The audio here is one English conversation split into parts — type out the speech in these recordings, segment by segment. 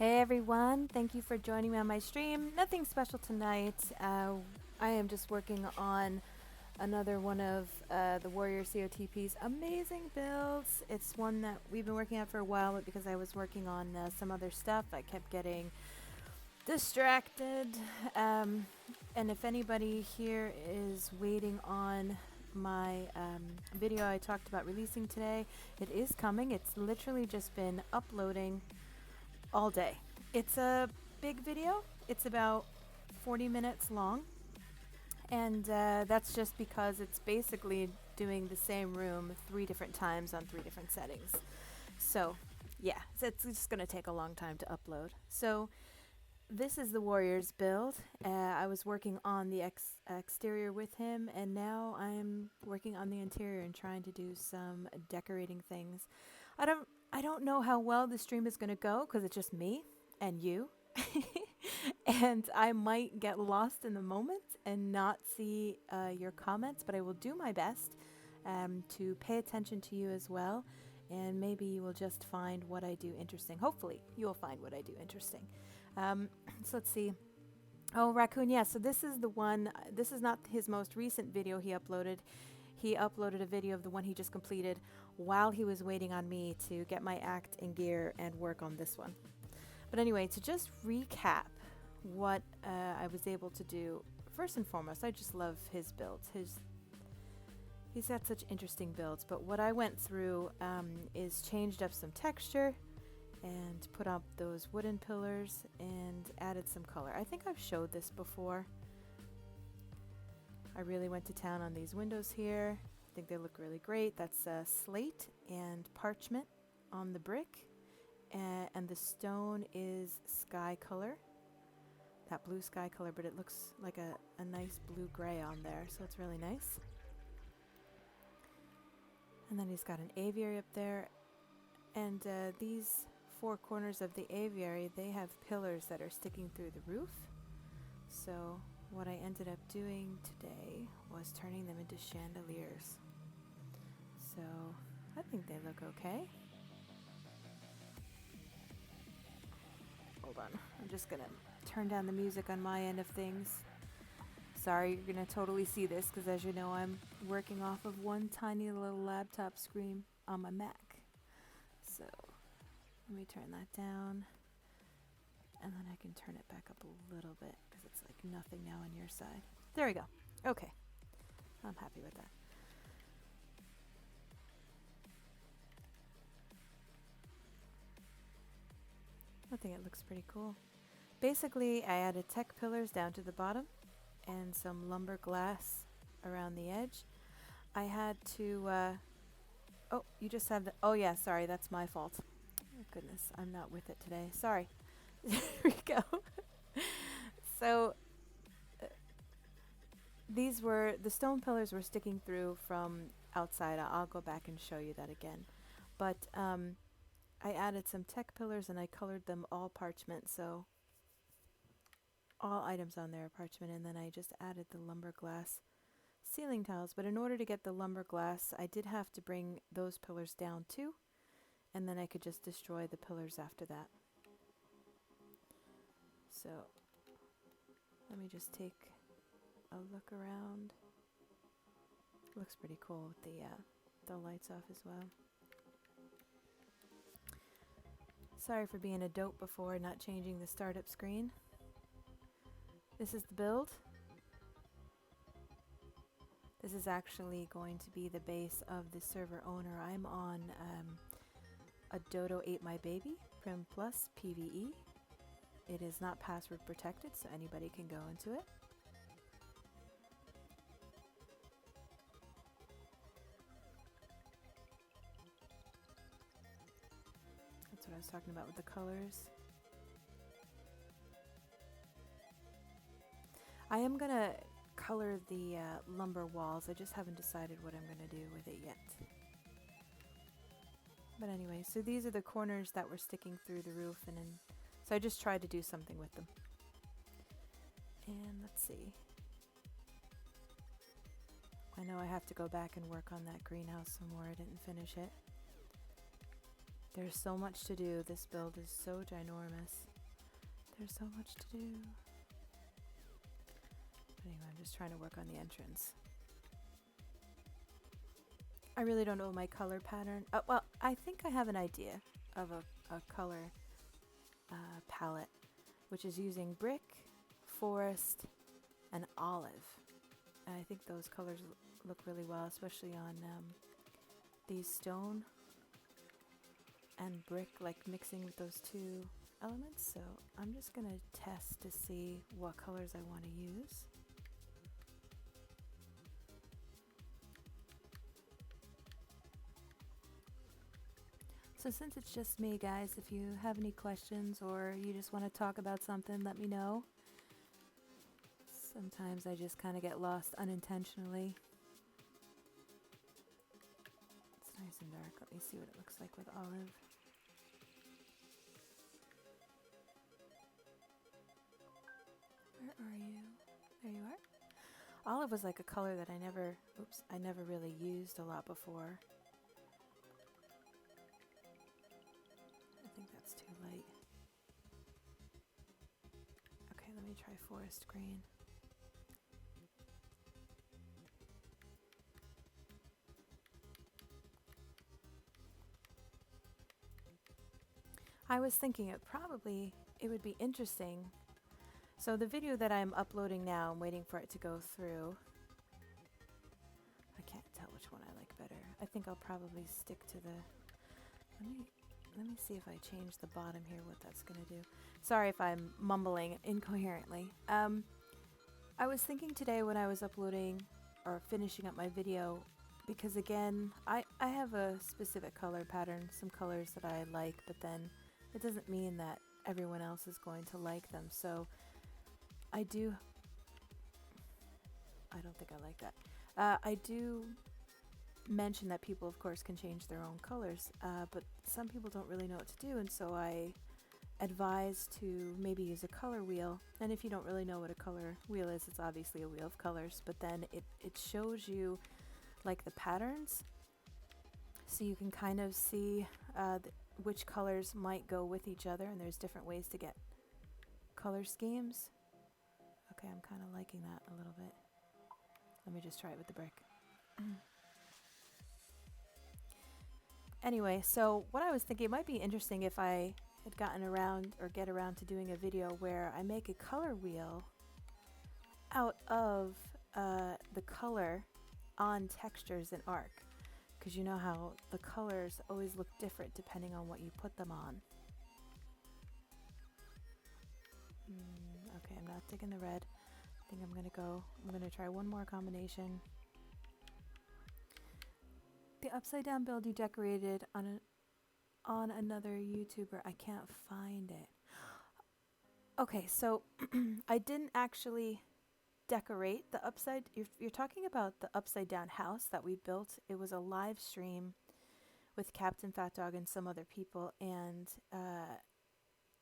Hey everyone, thank you for joining me on my stream. Nothing special tonight. I am just working on another one of the TheWarriorCOTP's amazing builds. It's one that we've been working on for a while, but because I was working on some other stuff, I kept getting distracted. And if anybody here is waiting on my video I talked about releasing today, it is coming. It's literally just been uploading all day. It's a big video. It's about 40 minutes long, and that's just because it's basically doing the same room 3 different times on 3 different settings. So yeah, it's just gonna take a long time to upload. So this is the Warriors build. I was working on the exterior with him, and now I'm working on the interior and trying to do some decorating things. I don't know how well the stream is going to go because it's just me and you. And I might get lost in the moment and not see your comments, but I will do my best to pay attention to you as well. And maybe you will just find what I do interesting. Hopefully, you will find what I do interesting. So let's see. Oh, Raccoon, yeah. So this is the one. This is not his most recent video he uploaded. He uploaded a video of the one he just completed while he was waiting on me to get my act in gear and work on this one. But anyway, to just recap what I was able to do, first and foremost, I just love his builds. He's got such interesting builds, but what I went through is changed up some texture and put up those wooden pillars and added some color. I think I've showed this before. I really went to town on these windows here. I think they look really great. That's slate and parchment on the brick, and the stone is sky color, that blue sky color, but it looks like a nice blue-gray on there, so it's really nice. And then he's got an aviary up there, and these 4 corners of the aviary, they have pillars that are sticking through the roof. So what I ended up doing today was turning them into chandeliers. So I think they look okay. Hold on, I'm just gonna turn down the music on my end of things. Sorry, you're gonna totally see this because, as you know, I'm working off of one tiny little laptop screen on my Mac. So let me turn that down, and then I can turn it back up a little bit because it's like nothing now on your side. There we go. Okay, I'm happy with that. I think it looks pretty cool. Basically, I added tech pillars down to the bottom and some lumber glass around the edge. I had to, oh, you just have the, oh yeah, sorry, that's my fault. Oh goodness, I'm not with it today. Sorry. There we go. So, these were, the stone pillars were sticking through from outside. I'll go back and show you that again. But, I added some tech pillars and I colored them all parchment, so all items on there are parchment, and then I just added the lumber glass ceiling tiles. But in order to get the lumber glass, I did have to bring those pillars down too, and then I could just destroy the pillars after that. So let me just take a look around. Looks pretty cool with the lights off as well. Sorry for being a dope before, not changing the startup screen. This is the build. This is actually going to be the base of the server owner. I'm on a Dodo Ate My Baby Prim Plus PvE. It is not password protected, so anybody can go into it. That's what I was talking about with the colors. I am gonna color the lumber walls. I just haven't decided what I'm gonna do with it yet. But anyway, so these are the corners that were sticking through the roof, and so I just tried to do something with them. And let's see. I know I have to go back and work on that greenhouse some more. I didn't finish it. There's so much to do. This build is so ginormous. There's so much to do. Anyway, I'm just trying to work on the entrance. I really don't know my color pattern. Well, I think I have an idea of a color palette, which is using brick, forest, and olive. And I think those colors look really well, especially on these stone and brick, like mixing with those two elements. So I'm just gonna test to see what colors I want to use. So since it's just me, guys, if you have any questions or you just want to talk about something, let me know. Sometimes I just kind of get lost unintentionally. It's nice and dark. Let me see what it looks like with olive. Where are you? There you are. Olive was like a color that I never really used a lot before. I think that's too light. Okay, let me try forest green. I was thinking it would be interesting. So the video that I'm uploading now, I'm waiting for it to go through. I can't tell which one I like better. I think I'll probably stick to the... Let me see if I change the bottom here, what that's going to do. Sorry if I'm mumbling incoherently. I was thinking today when I was uploading or finishing up my video, because again, I have a specific color pattern, some colors that I like, but then it doesn't mean that everyone else is going to like them. So I don't think I like that. I do mention that people, of course, can change their own colors, but some people don't really know what to do, and so I advise to maybe use a color wheel. And if you don't really know what a color wheel is, it's obviously a wheel of colors, but then it shows you like the patterns, so you can kind of see which colors might go with each other, and there's different ways to get color schemes. Okay, I'm kind of liking that a little bit. Let me just try it with the brick. Anyway, so what I was thinking, it might be interesting if I had gotten around or get around to doing a video where I make a color wheel out of the color on textures in Arc, because you know how the colors always look different depending on what you put them on. Okay, I'm not digging the red. I think I'm gonna try one more combination. The upside down build you decorated on another YouTuber. I can't find it. Okay, so I didn't actually decorate the upside. You're talking about the upside down house that we built. It was a live stream with Captain Fat Dog and some other people, and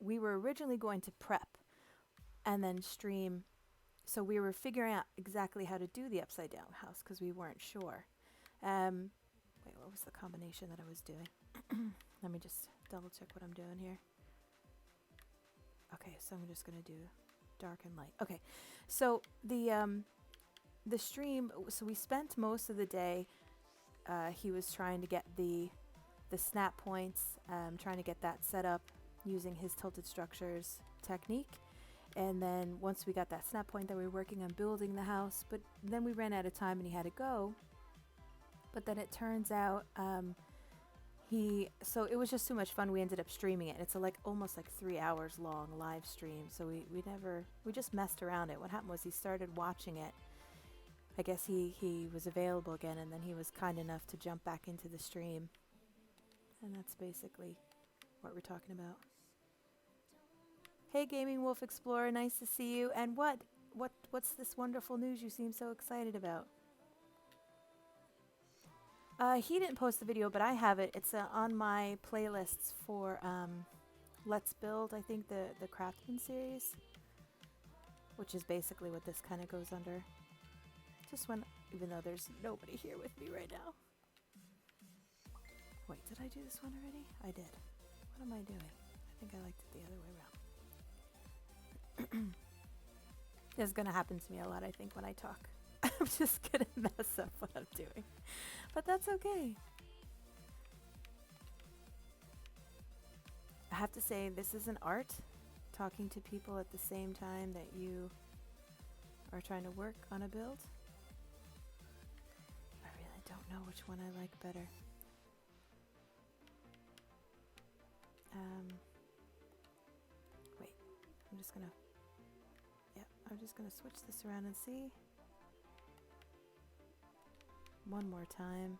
we were originally going to prep and then stream. So we were figuring out exactly how to do the upside down house because we weren't sure. Wait, what was the combination that I was doing? Let me just double check what I'm doing here. Okay, so I'm just gonna do dark and light. Okay, so the stream. So we spent most of the day. He was trying to get the snap points, trying to get that set up using his tilted structures technique. And then once we got that snap point, then we were working on building the house. But then we ran out of time and he had to go. But then it turns out so it was just too much fun. We ended up streaming it. It's almost like 3 hours long live stream. So we just messed around it. What happened was he started watching it. I guess he was available again, and then he was kind enough to jump back into the stream. And that's basically what we're talking about. Hey, Gaming Wolf Explorer, nice to see you. And what's this wonderful news you seem so excited about? He didn't post the video, but I have it. It's on my playlists for Let's Build, I think, the Craftsmen series, which is basically what this kind of goes under. Even though there's nobody here with me right now. Wait, did I do this one already? I did. What am I doing? I think I liked it the other way around. This is gonna happen to me a lot, I think, when I talk. I'm just gonna mess up what I'm doing. But that's okay. I have to say, this is an art. Talking to people at the same time that you are trying to work on a build. I really don't know which one I like better. Wait, I'm just gonna switch this around and see. One more time.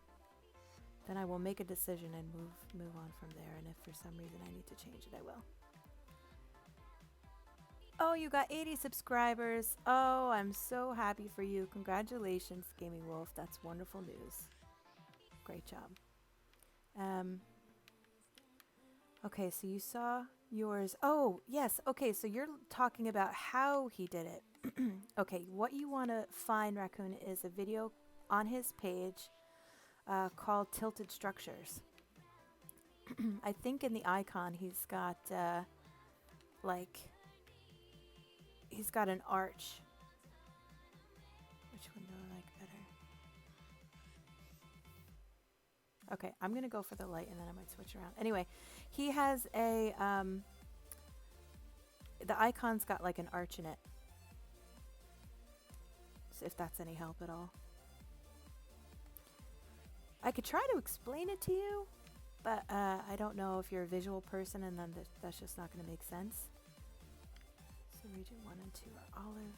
Then I will make a decision and move on from there, and if for some reason I need to change it, I will. Oh, you got 80 subscribers. Oh, I'm so happy for you. Congratulations, Gaming Wolf. That's wonderful news. Great job. Okay, so you saw yours. Oh, yes. Okay, so you're talking about how he did it. Okay, what you want to find, Raccoon, is a video on his page called Tilted Structures. I think in the icon he's got he's got an arch. Which one do I like better? Okay, I'm gonna go for the light and then I might switch around. Anyway, he has a the icon's got like an arch in it. So if that's any help at all. I could try to explain it to you, but I don't know if you're a visual person, and then that's just not going to make sense. So region 1 and 2 are olive.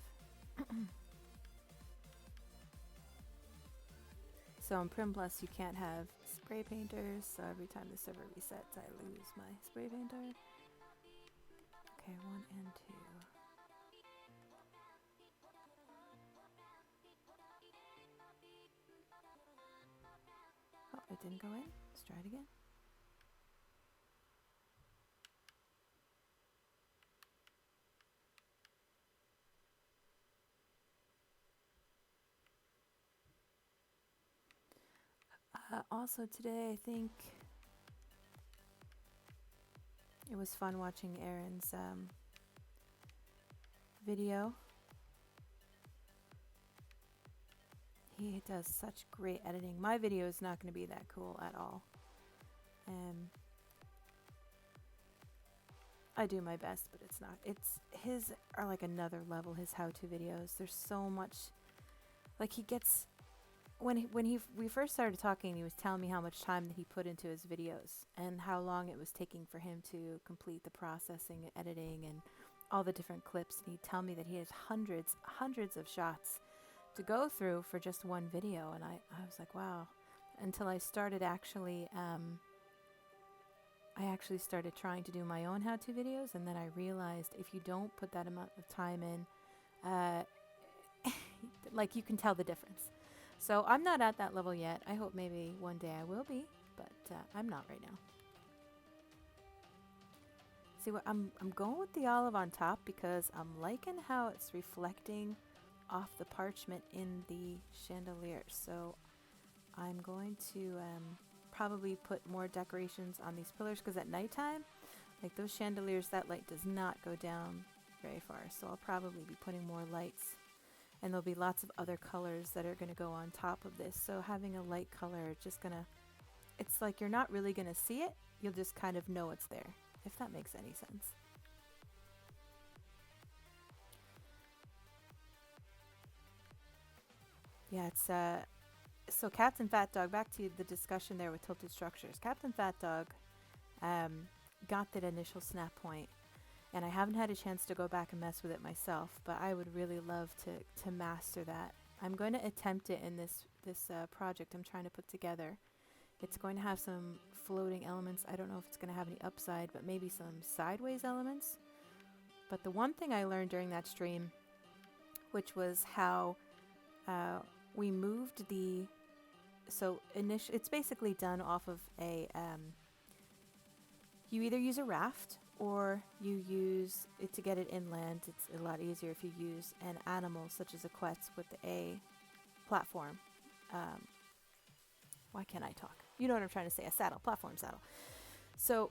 So in Prim Plus you can't have spray painters, so every time the server resets I lose my spray painter. Okay, 1 and 2. Oh, it didn't go in. Let's try it again. Also today, I think it was fun watching Aaron's video. He does such great editing. My video is not going to be that cool at all. I do my best, but it's not. It's his are like another level. His how-to videos. There's so much. Like he gets. When we first started talking, he was telling me how much time that he put into his videos and how long it was taking for him to complete the processing and editing and all the different clips. And he'd tell me that he has hundreds of shots to go through for just one video. And I was like, wow. Until I started actually, I actually started trying to do my own how-to videos. And then I realized if you don't put that amount of time in, like you can tell the difference. So I'm not at that level yet. I hope maybe one day I will be, but I'm not right now. See what I'm going with the olive on top because I'm liking how it's reflecting off the parchment in the chandelier. So I'm going to probably put more decorations on these pillars because at nighttime, like those chandeliers, that light does not go down very far. So I'll probably be putting more lights. And there'll be lots of other colors that are going to go on top of this. So having a light color, just gonna, it's like you're not really going to see it. You'll just kind of know it's there, if that makes any sense. Yeah, it's, so Captain Fat Dog, back to the discussion there with Tilted Structures. Captain Fat Dog got that initial snap point. And I haven't had a chance to go back and mess with it myself, but I would really love to master that. I'm going to attempt it in this project I'm trying to put together. It's going to have some floating elements. I don't know if it's going to have any upside, but maybe some sideways elements. But the one thing I learned during that stream, which was how we moved the... So it's basically done off of a... you either use a raft or you use it to get it inland. It's a lot easier if you use an animal such as a quetz with a platform. Why can't I talk? You know what I'm trying to say, a saddle, platform saddle. So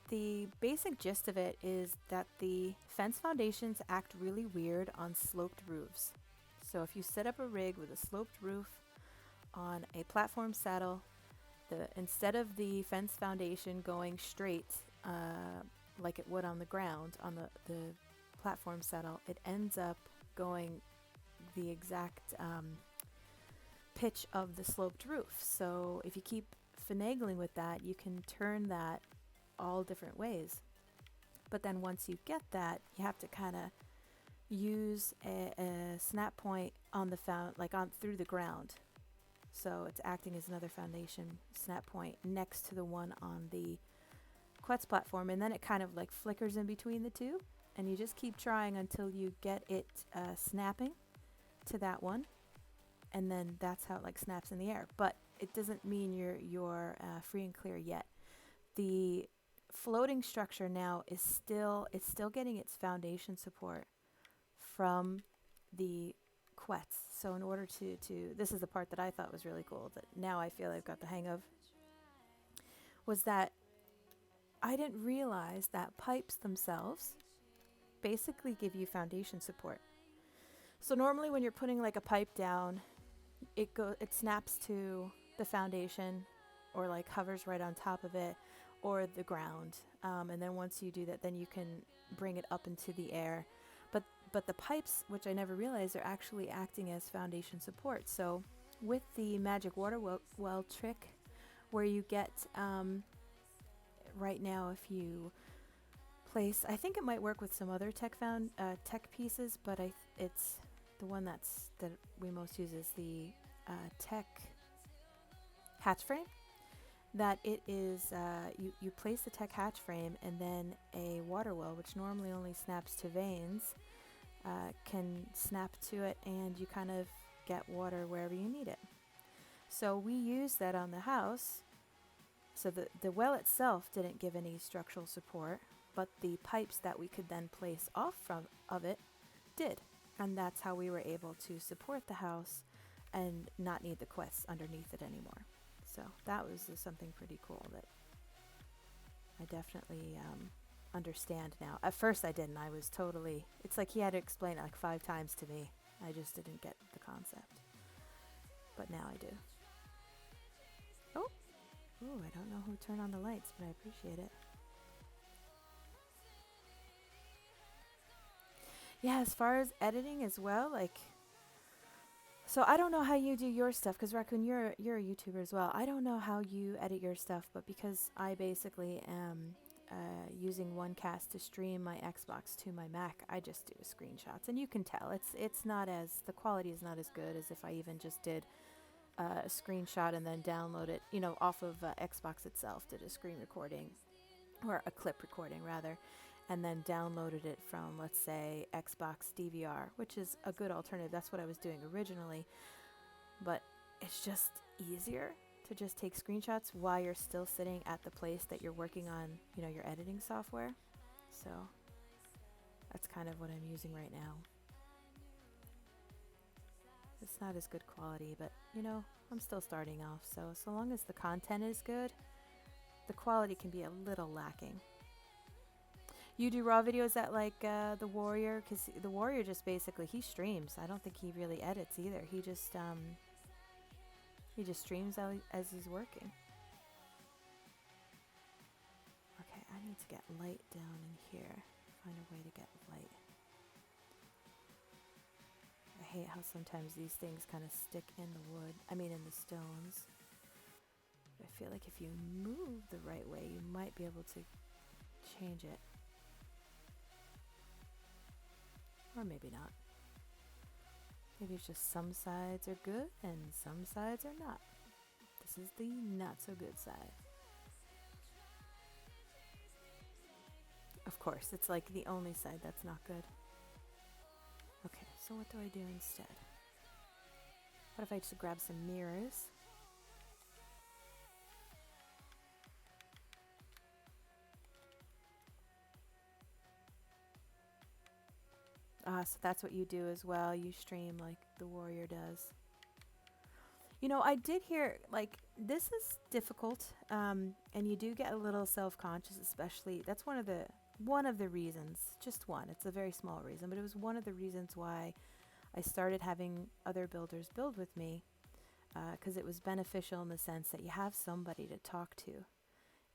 the basic gist of it is that the fence foundations act really weird on sloped roofs. So if you set up a rig with a sloped roof on a platform saddle, instead of the fence foundation going straight like it would on the ground on the platform saddle, it ends up going the exact pitch of the sloped roof. So if you keep finagling with that, you can turn that all different ways. But then once you get that, you have to kind of use a snap point on the on through the ground. So it's acting as another foundation snap point next to the one on the Quetz platform, and then it kind of like flickers in between the two, and you just keep trying until you get it snapping to that one, and then that's how it like snaps in the air. But it doesn't mean you're free and clear yet. The floating structure now is still getting its foundation support from the Quetz. So in order to this is the part that I thought was really cool, that now I feel I've got the hang of, was that I didn't realize that pipes themselves basically give you foundation support. So normally when you're putting like a pipe down, it snaps to the foundation, or like hovers right on top of it, or the ground. And then once you do that, then you can bring it up into the air. But the pipes, which I never realized, are actually acting as foundation support. So with the magic water well trick, where you get right now, if you place, I think it might work with some other tech pieces, but it's the one that we most use is the tech hatch frame. That it is you place the tech hatch frame, and then a water well, which normally only snaps to veins, can snap to it, and you kind of get water wherever you need it. So we use that on the house. So the well itself didn't give any structural support, but the pipes that we could then place off of it did. And that's how we were able to support the house and not need the Quetz underneath it anymore. So that was something pretty cool that I definitely understand now. At first I didn't. I was totally, it's like he had to explain it like 5 times to me. I just didn't get the concept. But now I do. Oh, ooh, I don't know who turned on the lights, but I appreciate it. Yeah, as far as editing as well, like, so I don't know how you do your stuff, because Raccoon, you're a YouTuber as well. I don't know how you edit your stuff, but because I basically am using OneCast to stream my Xbox to my Mac, I just do screenshots, and you can tell it's not as, the quality is not as good as if I even just did a screenshot and then download it, you know, off of Xbox itself, did a screen recording, or a clip recording rather, and then downloaded it from, let's say, Xbox DVR, which is a good alternative. That's what I was doing originally, but it's just easier to just take screenshots while you're still sitting at the place that you're working on, you know, your editing software. So that's kind of what I'm using right now. It's not as good quality, but you know, I'm still starting off, so long as the content is good, the quality can be a little lacking. You do raw videos at like the Warrior, because the Warrior just basically, he streams. I don't think he really edits either. He just streams as he's working. Okay, I need to get light down in here. Find a way to get light. I hate how sometimes these things kind of stick in the wood. I mean, in the stones. I feel like if you move the right way, you might be able to change it. Or maybe not. Maybe it's just some sides are good and some sides are not. This is the not so good side. Of course, it's like the only side that's not good. Okay, so what do I do instead? What if I just grab some mirrors? So that's what you do as well. You stream like the Warrior does. You know, I did hear, like, this is difficult, and you do get a little self-conscious, especially. That's one of the reasons, just one. It's a very small reason, but it was one of the reasons why I started having other builders build with me, because it was beneficial in the sense that you have somebody to talk to,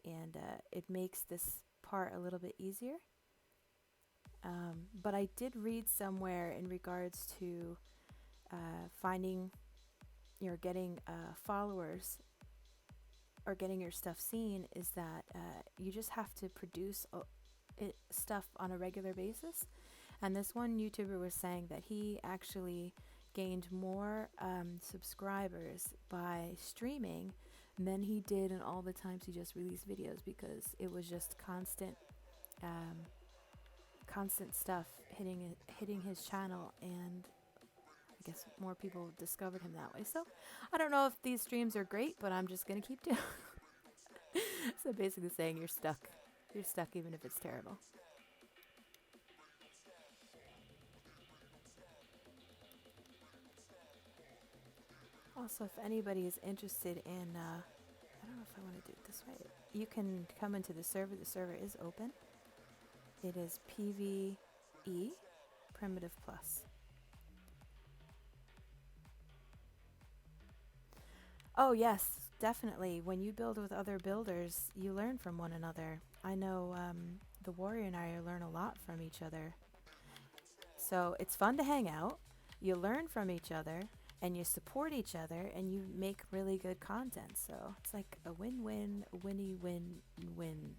and it makes this part a little bit easier. But I did read somewhere in regards to finding, getting followers or getting your stuff seen, is that you just have to produce stuff on a regular basis. And this one YouTuber was saying that he actually gained more subscribers by streaming than he did in all the times he just released videos, because it was just um, constant stuff hitting his channel, and I guess more people discovered him that way. So I don't know if these streams are great, but I'm just gonna keep doing. So basically saying you're stuck. You're stuck even if it's terrible. Also, if anybody is interested in, I don't know if I want to do it this way. You can come into the server. The server is open. It is PvE Primitive Plus. Oh yes, definitely. When you build with other builders, you learn from one another. I know the Warrior and I learn a lot from each other. So it's fun to hang out. You learn from each other, and you support each other, and you make really good content. So it's like a win-win, win-win.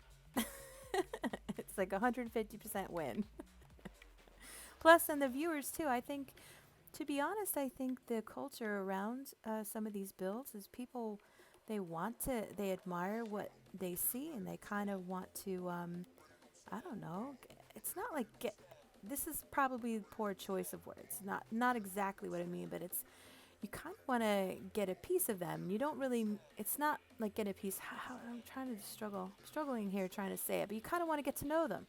It's like 150% win. Plus, and the viewers too. I think, to be honest, I think the culture around some of these builds is people, they admire what they see, and they kind of want to, I don't know, it's not like this is probably a poor choice of words. Not exactly what I mean, but it's, you kind of want to get a piece of them. You don't really, it's not like get a piece. I'm trying to struggling here trying to say it, but you kind of want to get to know them.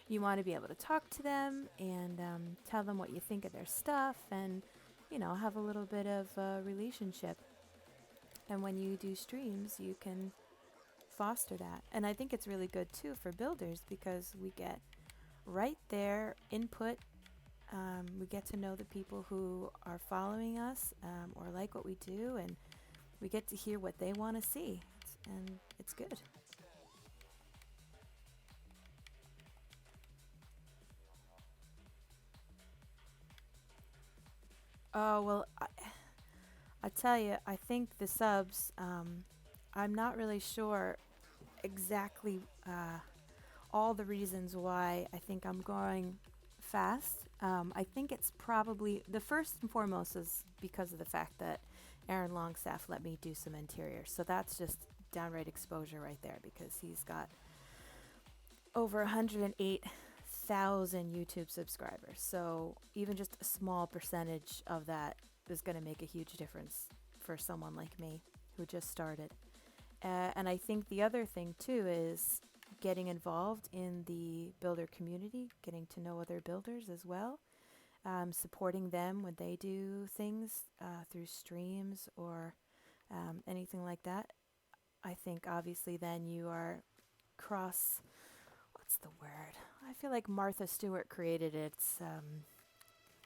You want to be able to talk to them and tell them what you think of their stuff, and have a little bit of a relationship. And when you do streams, you can foster that. And I think it's really good too for builders, because we get right there input. We get to know the people who are following us, or like what we do, and we get to hear what they want to see, and it's good. Oh, well, I tell you, I think the subs, I'm not really sure exactly all the reasons why I think I'm growing fast. I think it's probably, the first and foremost is because of the fact that Aaron Longstaff let me do some interior. So that's just downright exposure right there, because he's got over 108,000 YouTube subscribers. So even just a small percentage of that is going to make a huge difference for someone like me who just started. And I think the other thing too is getting involved in the builder community, getting to know other builders as well, supporting them when they do things through streams or anything like that. I think obviously then you are cross, what's the word? I feel like Martha Stewart created it. I'm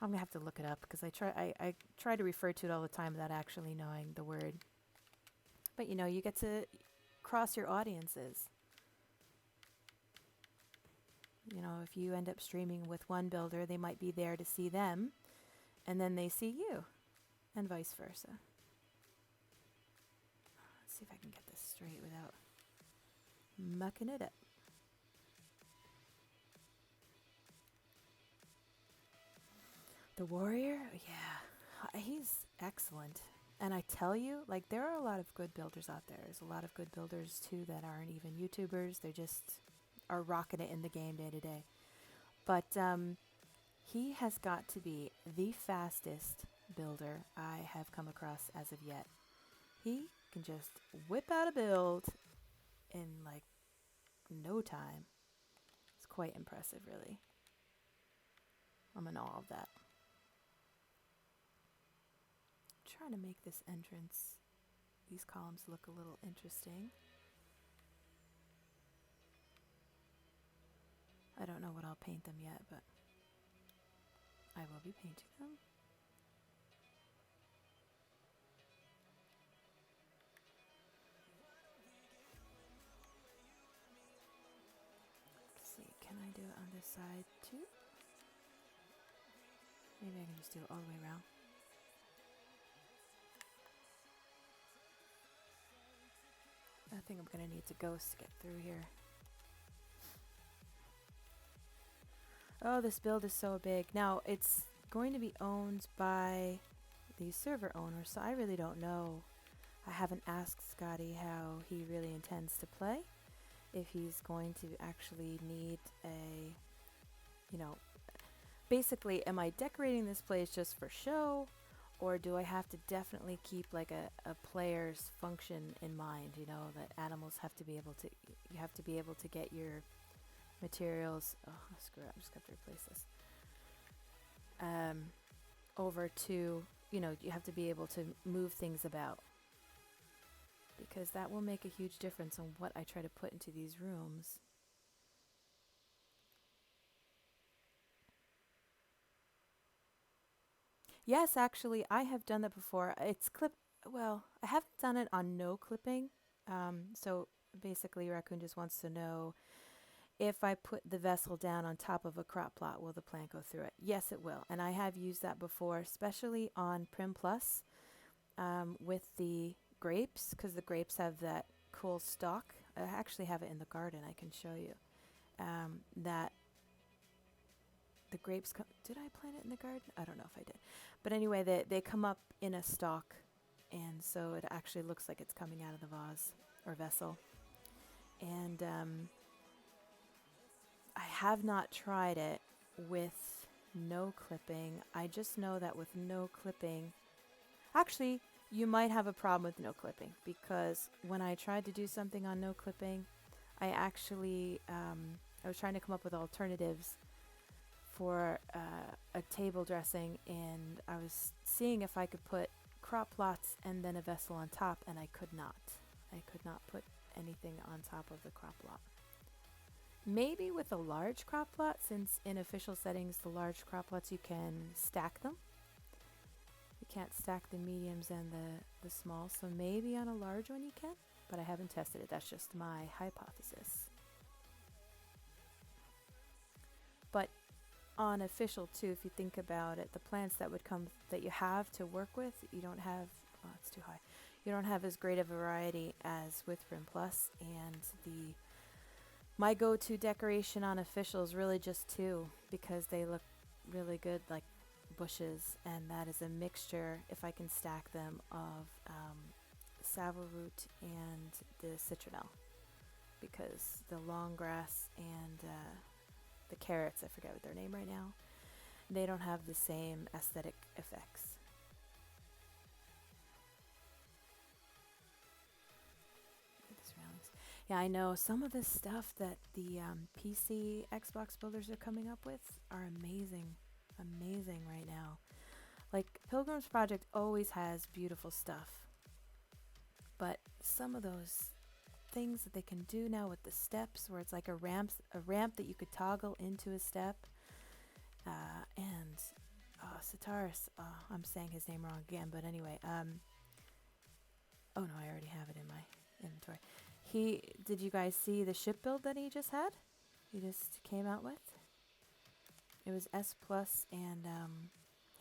gonna have to look it up, because I try to refer to it all the time without actually knowing the word. But you get to cross your audiences. If you end up streaming with one builder, they might be there to see them, and then they see you, and vice versa. Let's see if I can get this straight without mucking it up. The Warrior? Yeah, he's excellent. And I tell you, like, there are a lot of good builders out there. There's a lot of good builders, too, that aren't even YouTubers. They just are rocking it in the game day to day. But he has got to be the fastest builder I have come across as of yet. He can just whip out a build in, like, no time. It's quite impressive, really. I'm in awe of that. Trying to make this entrance these columns look a little interesting. I don't know what I'll paint them yet, but I will be painting them. Let's see, can I do it on this side too? Maybe I can just do it all the way around. I think I'm gonna need to ghost to get through here. Oh, this build is so big. Now, it's going to be owned by the server owner, so I really don't know. I haven't asked Scotty how he really intends to play. If he's going to actually need a, you know, basically, am I decorating this place just for show? Or do I have to definitely keep like a player's function in mind, you know, that animals have to be able to, you have to be able to get your materials, oh screw it, I'm just going to replace this, over to, you know, you have to be able to move things about. Because that will make a huge difference on what I try to put into these rooms. Yes, actually, I have done that before. It's well, I haven't done it on no clipping. So basically, Raccoon just wants to know if I put the vessel down on top of a crop plot, will the plant go through it? Yes, it will. And I have used that before, especially on Prim Plus with the grapes, because the grapes have that cool stalk. I actually have it in the garden. I can show you that the grapes did I plant it in the garden? I don't know if I did. But anyway, they come up in a stalk, and so it actually looks like it's coming out of the vase or vessel. And I have not tried it with no clipping. I just know that with no clipping, actually, you might have a problem with no clipping, because when I tried to do something on no clipping, I actually, I was trying to come up with alternatives for a table dressing, and I was seeing if I could put crop plots and then a vessel on top, and I could not. I could not put anything on top of the crop plot. Maybe with a large crop plot, since in official settings, the large crop plots, you can stack them. You can't stack the mediums and the small, so maybe on a large one you can, but I haven't tested it. That's just my hypothesis. But on official too, if you think about it, the plants that would come that you have to work with, you don't have, oh, it's too high. You don't have as great a variety as with Prim Plus, and my go-to decoration on official is really just two, because they look really good, like bushes, and that is a mixture, if I can stack them, of savile root and the citronelle, because the long grass and the carrots, I forget what their name right now, they don't have the same aesthetic effects. Yeah, I know some of the stuff that the PC Xbox builders are coming up with are amazing. Amazing right now. Like, Pilgrim's Project always has beautiful stuff, but some of those things that they can do now with the steps, where it's like a ramp that you could toggle into a step, and Sitaris, I'm saying his name wrong again, but anyway, oh no, I already have it in my inventory. Did you guys see the ship build that he just had? He just came out with? It was S plus, and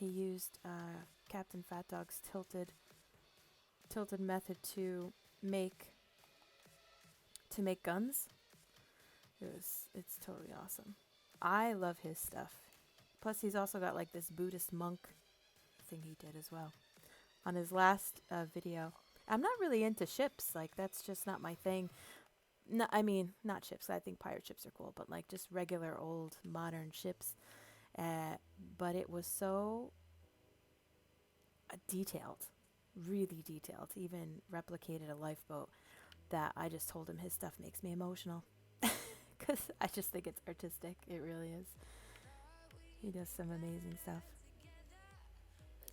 he used Captain Fat Dog's tilted method to make guns. It's totally awesome. I love his stuff. Plus, he's also got like this Buddhist monk thing he did as well on his last video. I'm not really into ships, like that's just not my thing. No, I mean, not ships. I think pirate ships are cool, but like just regular old modern ships. But it was so detailed, really detailed. Even replicated a lifeboat, that I just told him his stuff makes me emotional, because I just think it's artistic. It really is. He does some amazing stuff.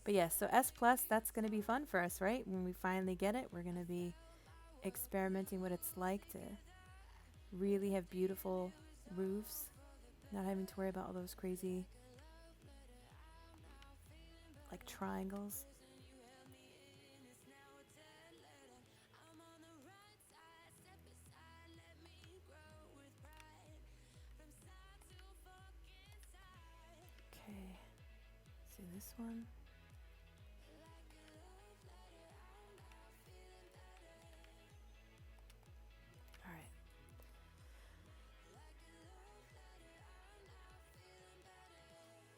But yeah, so S plus, that's going to be fun for us, right? When we finally get it, we're going to be experimenting what it's like to really have beautiful roofs, not having to worry about all those crazy like triangles. Okay, see this one. All right.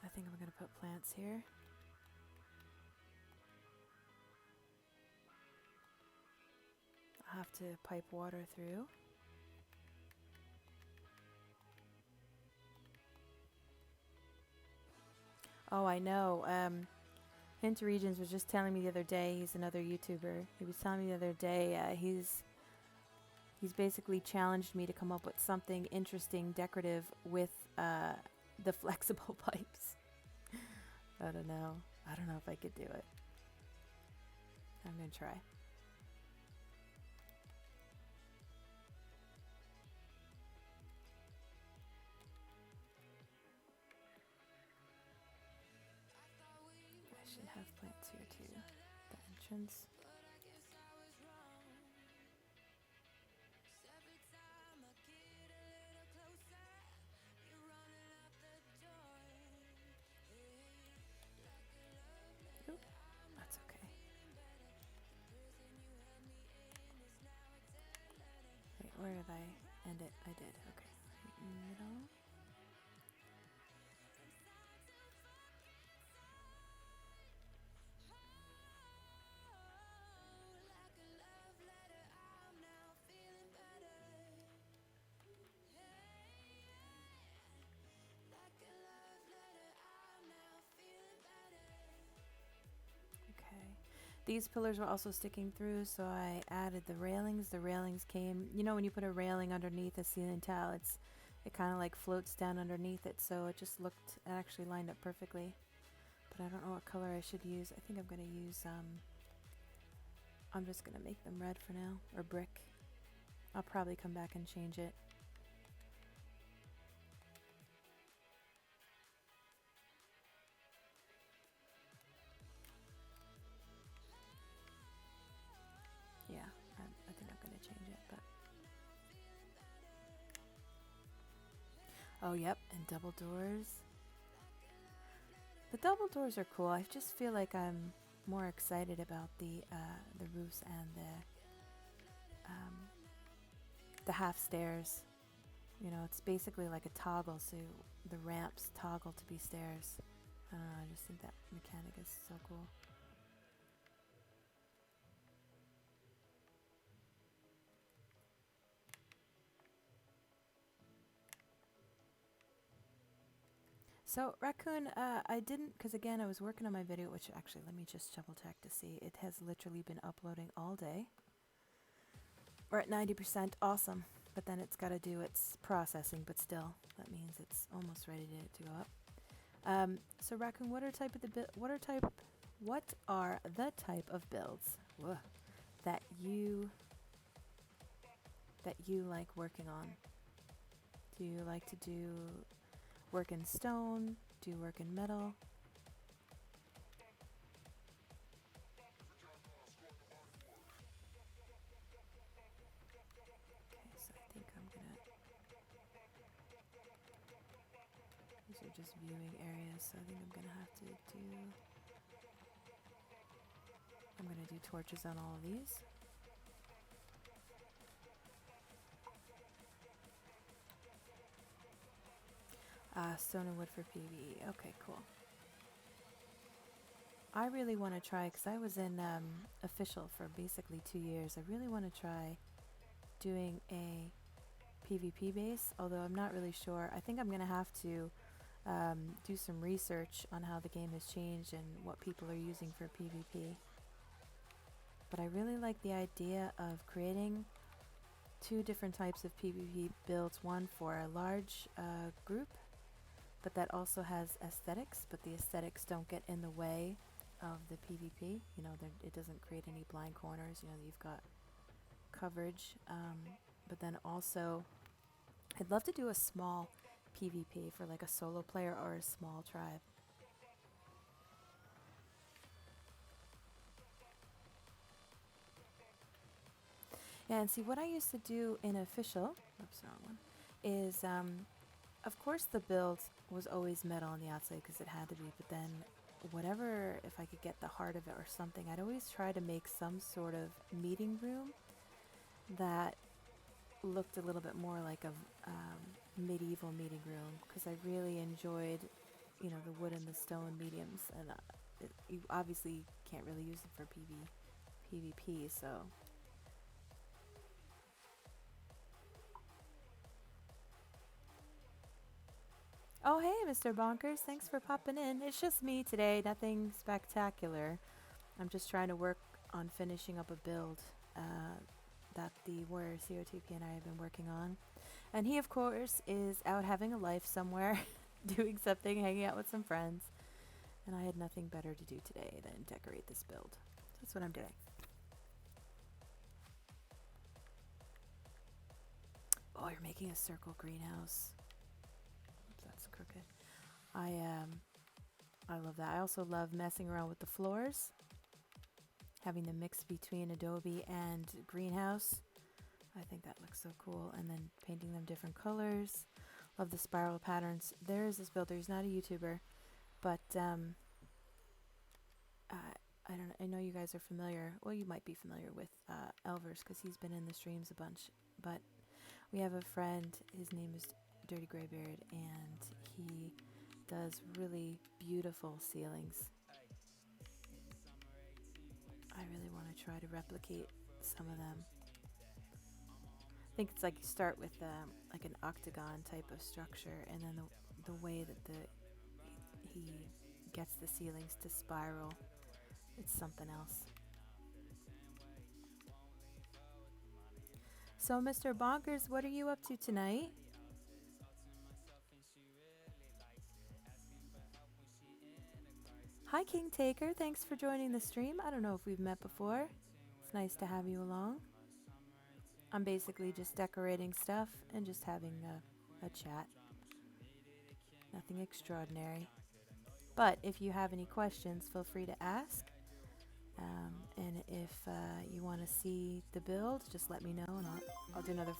I think I'm gonna put plants here. I'll have to pipe water through. Oh, I know. Hint Regions was just telling me the other day, he's another YouTuber. He was telling me the other day he's basically challenged me to come up with something interesting, decorative with the flexible pipes. I don't know. I don't know if I could do it. I'm gonna try. I should have plants here too. The entrance. Oop, that's okay. Wait, where did I end it? I did. Okay. Right middle. Okay. These pillars were also sticking through, so I added the railings. The railings came, you know, when you put a railing underneath a ceiling tile, it kind of like floats down underneath it, so it just looked, it actually lined up perfectly. But I don't know what color I should use. I think I'm going to use, I'm just going to make them red for now, or brick. I'll probably come back and change it. Yeah, I think I'm going to change it, but... Oh, yep, and double doors. The double doors are cool. I just feel like I'm more excited about the roofs and the half stairs. You know, it's basically like a toggle, so the ramps toggle to be stairs. I don't know, I just think that mechanic is so cool. So, Raccoon, I didn't, because again, I was working on my video, which actually, let me just double check to see. It has literally been uploading all day. We're at 90%, awesome. But then it's got to do its processing, but still, that means it's almost ready to go up. So, Raccoon, what are the type of builds that you like working on? Do you like to do work in stone? Do you work in metal? Okay, so I think I'm gonna... These are just viewing areas, so I think I'm gonna have to do... I'm gonna do torches on all of these. Stone and wood for PvE. Okay, cool. I really want to try, because I was in official for basically 2 years. I really want to try doing a PvP base, although I'm not really sure. I think I'm going to have to do some research on how the game has changed and what people are using for PvP. But I really like the idea of creating 2 different types of PvP builds. One for a large group, but that also has aesthetics, but the aesthetics don't get in the way of the PvP. You know, it doesn't create any blind corners. You know, you've got coverage. But then also, I'd love to do a small PvP for like a solo player or a small tribe. Yeah, and see what I used to do in official, oops, wrong one, is of course the build was always metal on the outside because it had to be, but then whatever, if I could get the heart of it or something, I'd always try to make some sort of meeting room that looked a little bit more like a medieval meeting room, because I really enjoyed, you know, the wood and the stone mediums, and you obviously can't really use them for PvP, so. Oh, hey, Mr. Bonkers. Thanks for popping in. It's just me today. Nothing spectacular. I'm just trying to work on finishing up a build that the Warrior COTP and I have been working on. And he, of course, is out having a life somewhere, doing something, hanging out with some friends. And I had nothing better to do today than decorate this build. So that's what I'm doing. Oh, you're making a circle greenhouse. Oops, that's crooked. I love that. I also love messing around with the floors, having the mix between adobe and greenhouse. I think that looks so cool. And then painting them different colors. Love the spiral patterns. There is this builder. He's not a YouTuber, but I don't know. I know you guys are familiar. Well, you might be familiar with Elvers because he's been in the streams a bunch. But we have a friend. His name is Dirty Graybeard, and he does really beautiful ceilings. I really want to try to replicate some of them. I think it's like you start with like an octagon type of structure, and then the way that he gets the ceilings to spiral, it's something else. So, Mr. Bonkers, what are you up to tonight? Hi, King Taker. Thanks for joining the stream. I don't know if we've met before. It's nice to have you along. I'm basically just decorating stuff and just having a chat. Nothing extraordinary. But if you have any questions, feel free to ask. And if you want to see the build, just let me know and I'll do another.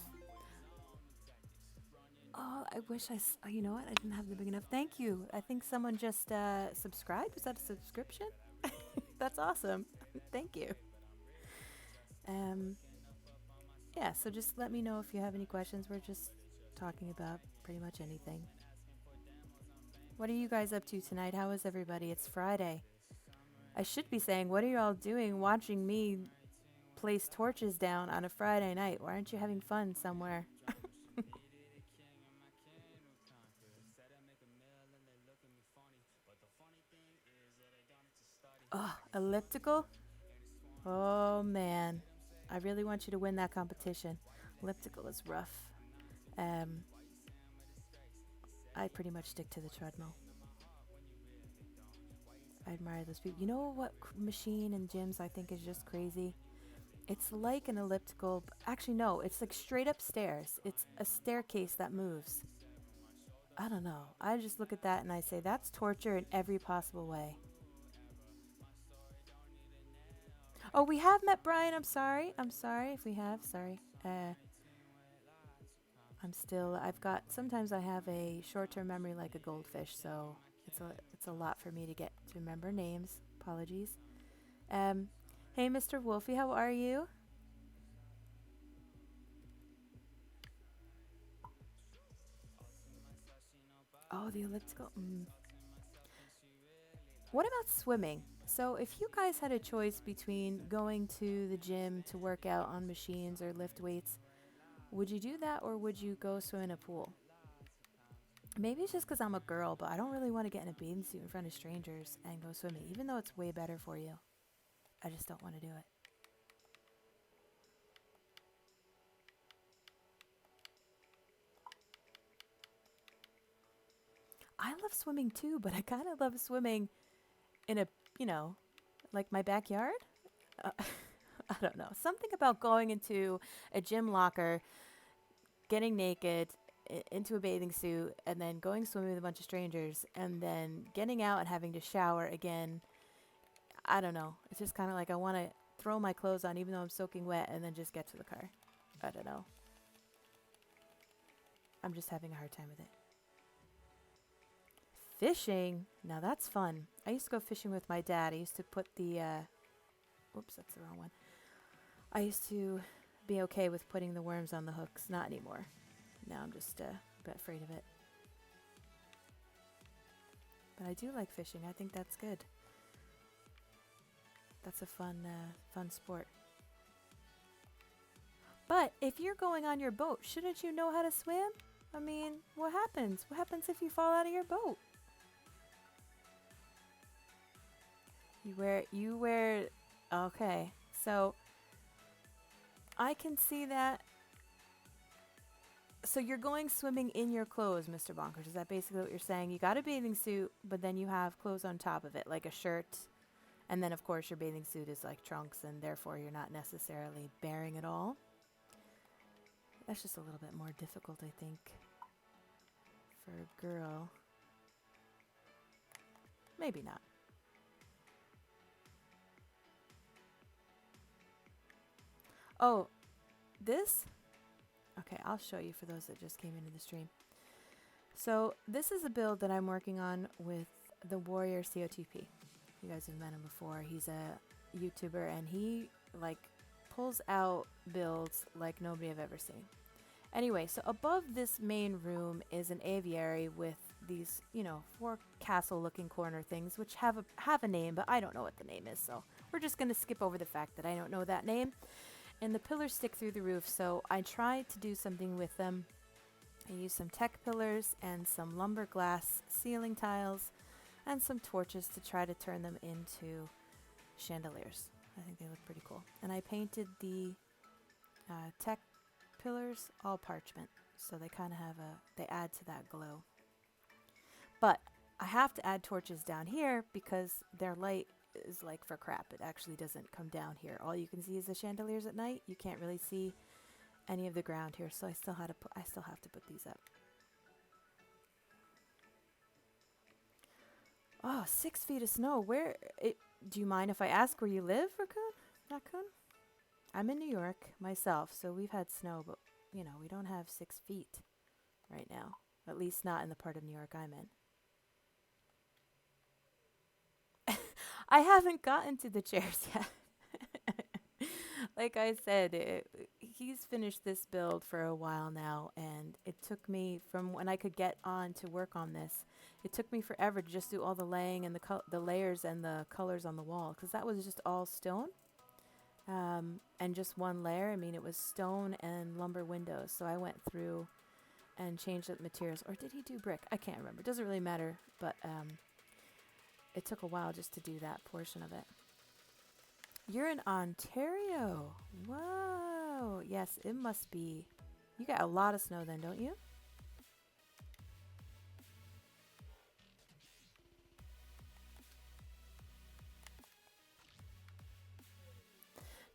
Oh, I wish you know what? I didn't have the big enough. Thank you. I think someone just subscribed. Was that a subscription? That's awesome. Thank you. Yeah, so just let me know if you have any questions. We're just talking about pretty much anything. What are you guys up to tonight? How is everybody? It's Friday. I should be saying, what are you all doing watching me place torches down on a Friday night? Why aren't you having fun somewhere? Oh, elliptical? Oh, man. I really want you to win that competition. Elliptical is rough. I pretty much stick to the treadmill. I admire those people. You know what machine in gyms I think is just crazy? It's like an elliptical. Actually, no. It's like straight up stairs. It's a staircase that moves. I don't know. I just look at that and I say, that's torture in every possible way. Oh, we have met Brian. I'm sorry. I'm sorry if we have. Sorry. Sometimes I have a short-term memory like a goldfish, so it's a lot for me to get to remember names. Apologies. Hey, Mr. Wolfie, how are you? Oh, the elliptical. What about swimming? So, if you guys had a choice between going to the gym to work out on machines or lift weights, would you do that or would you go swim in a pool? Maybe it's just because I'm a girl, but I don't really want to get in a bathing suit in front of strangers and go swimming, even though it's way better for you. I just don't want to do it. I love swimming too, but I kind of love swimming in a, you know, Like my backyard? Uh, I don't know. Something about going into a gym locker, getting naked, into a bathing suit, and then going swimming with a bunch of strangers, and then getting out and having to shower again. I don't know. It's just kind of like I want to throw my clothes on even though I'm soaking wet and then just get to the car. I don't know. I'm just having a hard time with it. Fishing? Now that's fun. I used to go fishing with my dad. I used to put the, oops, that's the wrong one. I used to be okay with putting the worms on the hooks. Not anymore. Now I'm just a bit afraid of it. But I do like fishing. I think that's good. That's a fun sport. But if you're going on your boat, shouldn't you know how to swim? I mean, what happens? What happens if you fall out of your boat? You wear, okay. So, I can see that. So you're going swimming in your clothes, Mr. Bonkers. Is that basically what you're saying? You got a bathing suit, but then you have clothes on top of it, like a shirt. And then, of course, your bathing suit is like trunks, and therefore you're not necessarily bearing it all. That's just a little bit more difficult, I think, for a girl. Maybe not. Oh, this? Okay, I'll show you for those that just came into the stream. So this is a build that I'm working on with TheWarriorCOTP. You guys have met him before. He's a YouTuber, and he like pulls out builds like nobody I've ever seen. Anyway, so above this main room is an aviary with these, you know, 4 castle-looking corner things, which have a name, but I don't know what the name is, so we're just going to skip over the fact that I don't know that name. And the pillars stick through the roof, so I tried to do something with them. I used some tech pillars and some lumber glass ceiling tiles and some torches to try to turn them into chandeliers. I think they look pretty cool. And I painted the tech pillars all parchment, so they kind of have they add to that glow. But I have to add torches down here because their light is like for crap. It actually doesn't come down here. All you can see is the chandeliers at night. You can't really see any of the ground here, so I still have to put these up. Oh, 6 feet of snow. Do you mind if I ask where you live, Raccoon? I'm in New York myself, so we've had snow, but you know, we don't have 6 feet right now. At least not in the part of New York I'm in. I haven't gotten to the chairs yet. Like I said, he's finished this build for a while now, and it took me from when I could get on to work on this. It took me forever to just do all the laying and the layers and the colors on the wall, because that was just all stone and just one layer. I mean, it was stone and lumber windows, so I went through and changed the materials. Or did he do brick? I can't remember. It doesn't really matter, but it took a while just to do that portion of it. You're in Ontario. Whoa. Yes, it must be. You got a lot of snow then, don't you?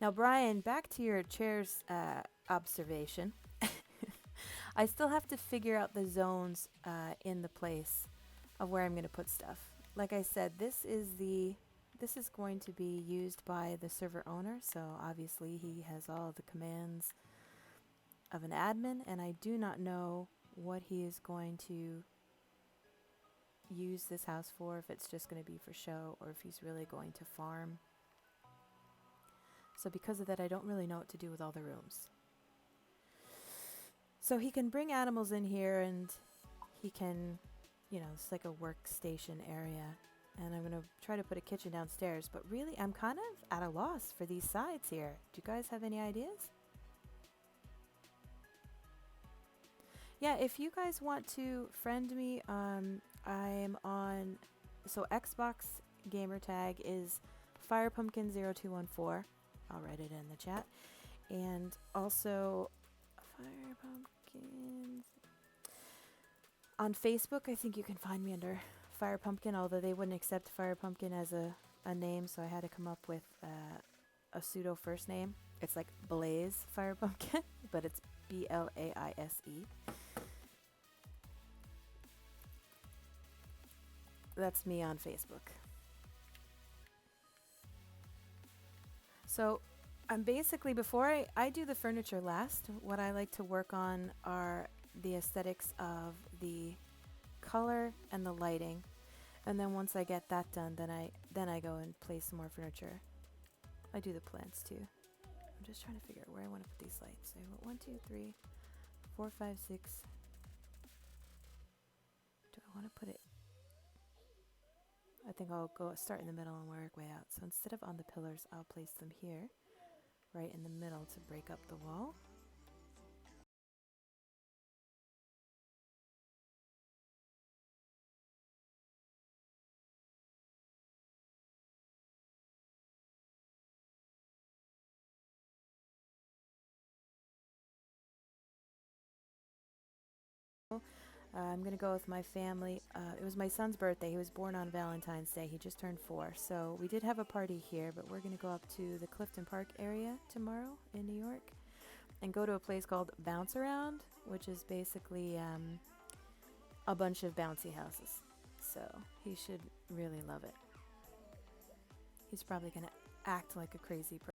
Now, Brian, back to your chairs observation. I still have to figure out the zones in the place of where I'm going to put stuff. Like I said, this is going to be used by the server owner, so obviously he has all the commands of an admin, and I do not know what he is going to use this house for, if it's just going to be for show or if he's really going to farm. So because of that, I don't really know what to do with all the rooms. So he can bring animals in here, and he can, you know, it's like a workstation area. And I'm going to try to put a kitchen downstairs. But really, I'm kind of at a loss for these sides here. Do you guys have any ideas? Yeah, if you guys want to friend me, I'm on... So Xbox gamer tag is Firepumpkin0214. I'll write it in the chat. And also Firepumpkin... On Facebook, I think you can find me under Firepumpkin, although they wouldn't accept Firepumpkin as a a name, so I had to come up with a pseudo first name. It's like Blaze Firepumpkin, but it's Blaise. That's me on Facebook. So I'm basically, before I do the furniture last, what I like to work on are the aesthetics of the color and the lighting. And then once I get that done, then I go and place some more furniture. I do the plants too. I'm just trying to figure out where I want to put these lights. So 1, 2, 3, 4, 5, 6. Do I want to put it? I think I'll go start in the middle and work way out. So instead of on the pillars, I'll place them here, right in the middle to break up the wall. I'm going to go with my family. It was my son's birthday. He was born on Valentine's Day. He just turned 4. So we did have a party here, but we're going to go up to the Clifton Park area tomorrow in New York and go to a place called Bounce Around, which is basically a bunch of bouncy houses. So he should really love it. He's probably going to act like a crazy person.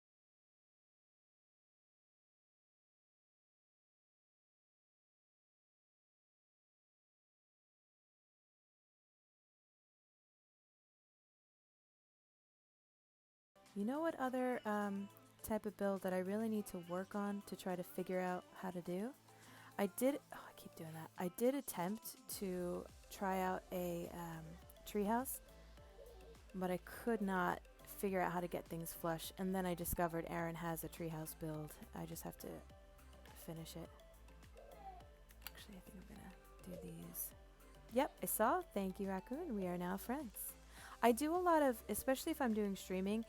You know what other type of build that I really need to work on to try to figure out how to do? I keep doing that. I did attempt to try out a treehouse, but I could not figure out how to get things flush. And then I discovered Aaron has a treehouse build. I just have to finish it. Actually, I think I'm gonna do these. Yep, I saw. Thank you, Raccoon. We are now friends. I do a lot of, especially if I'm doing streaming,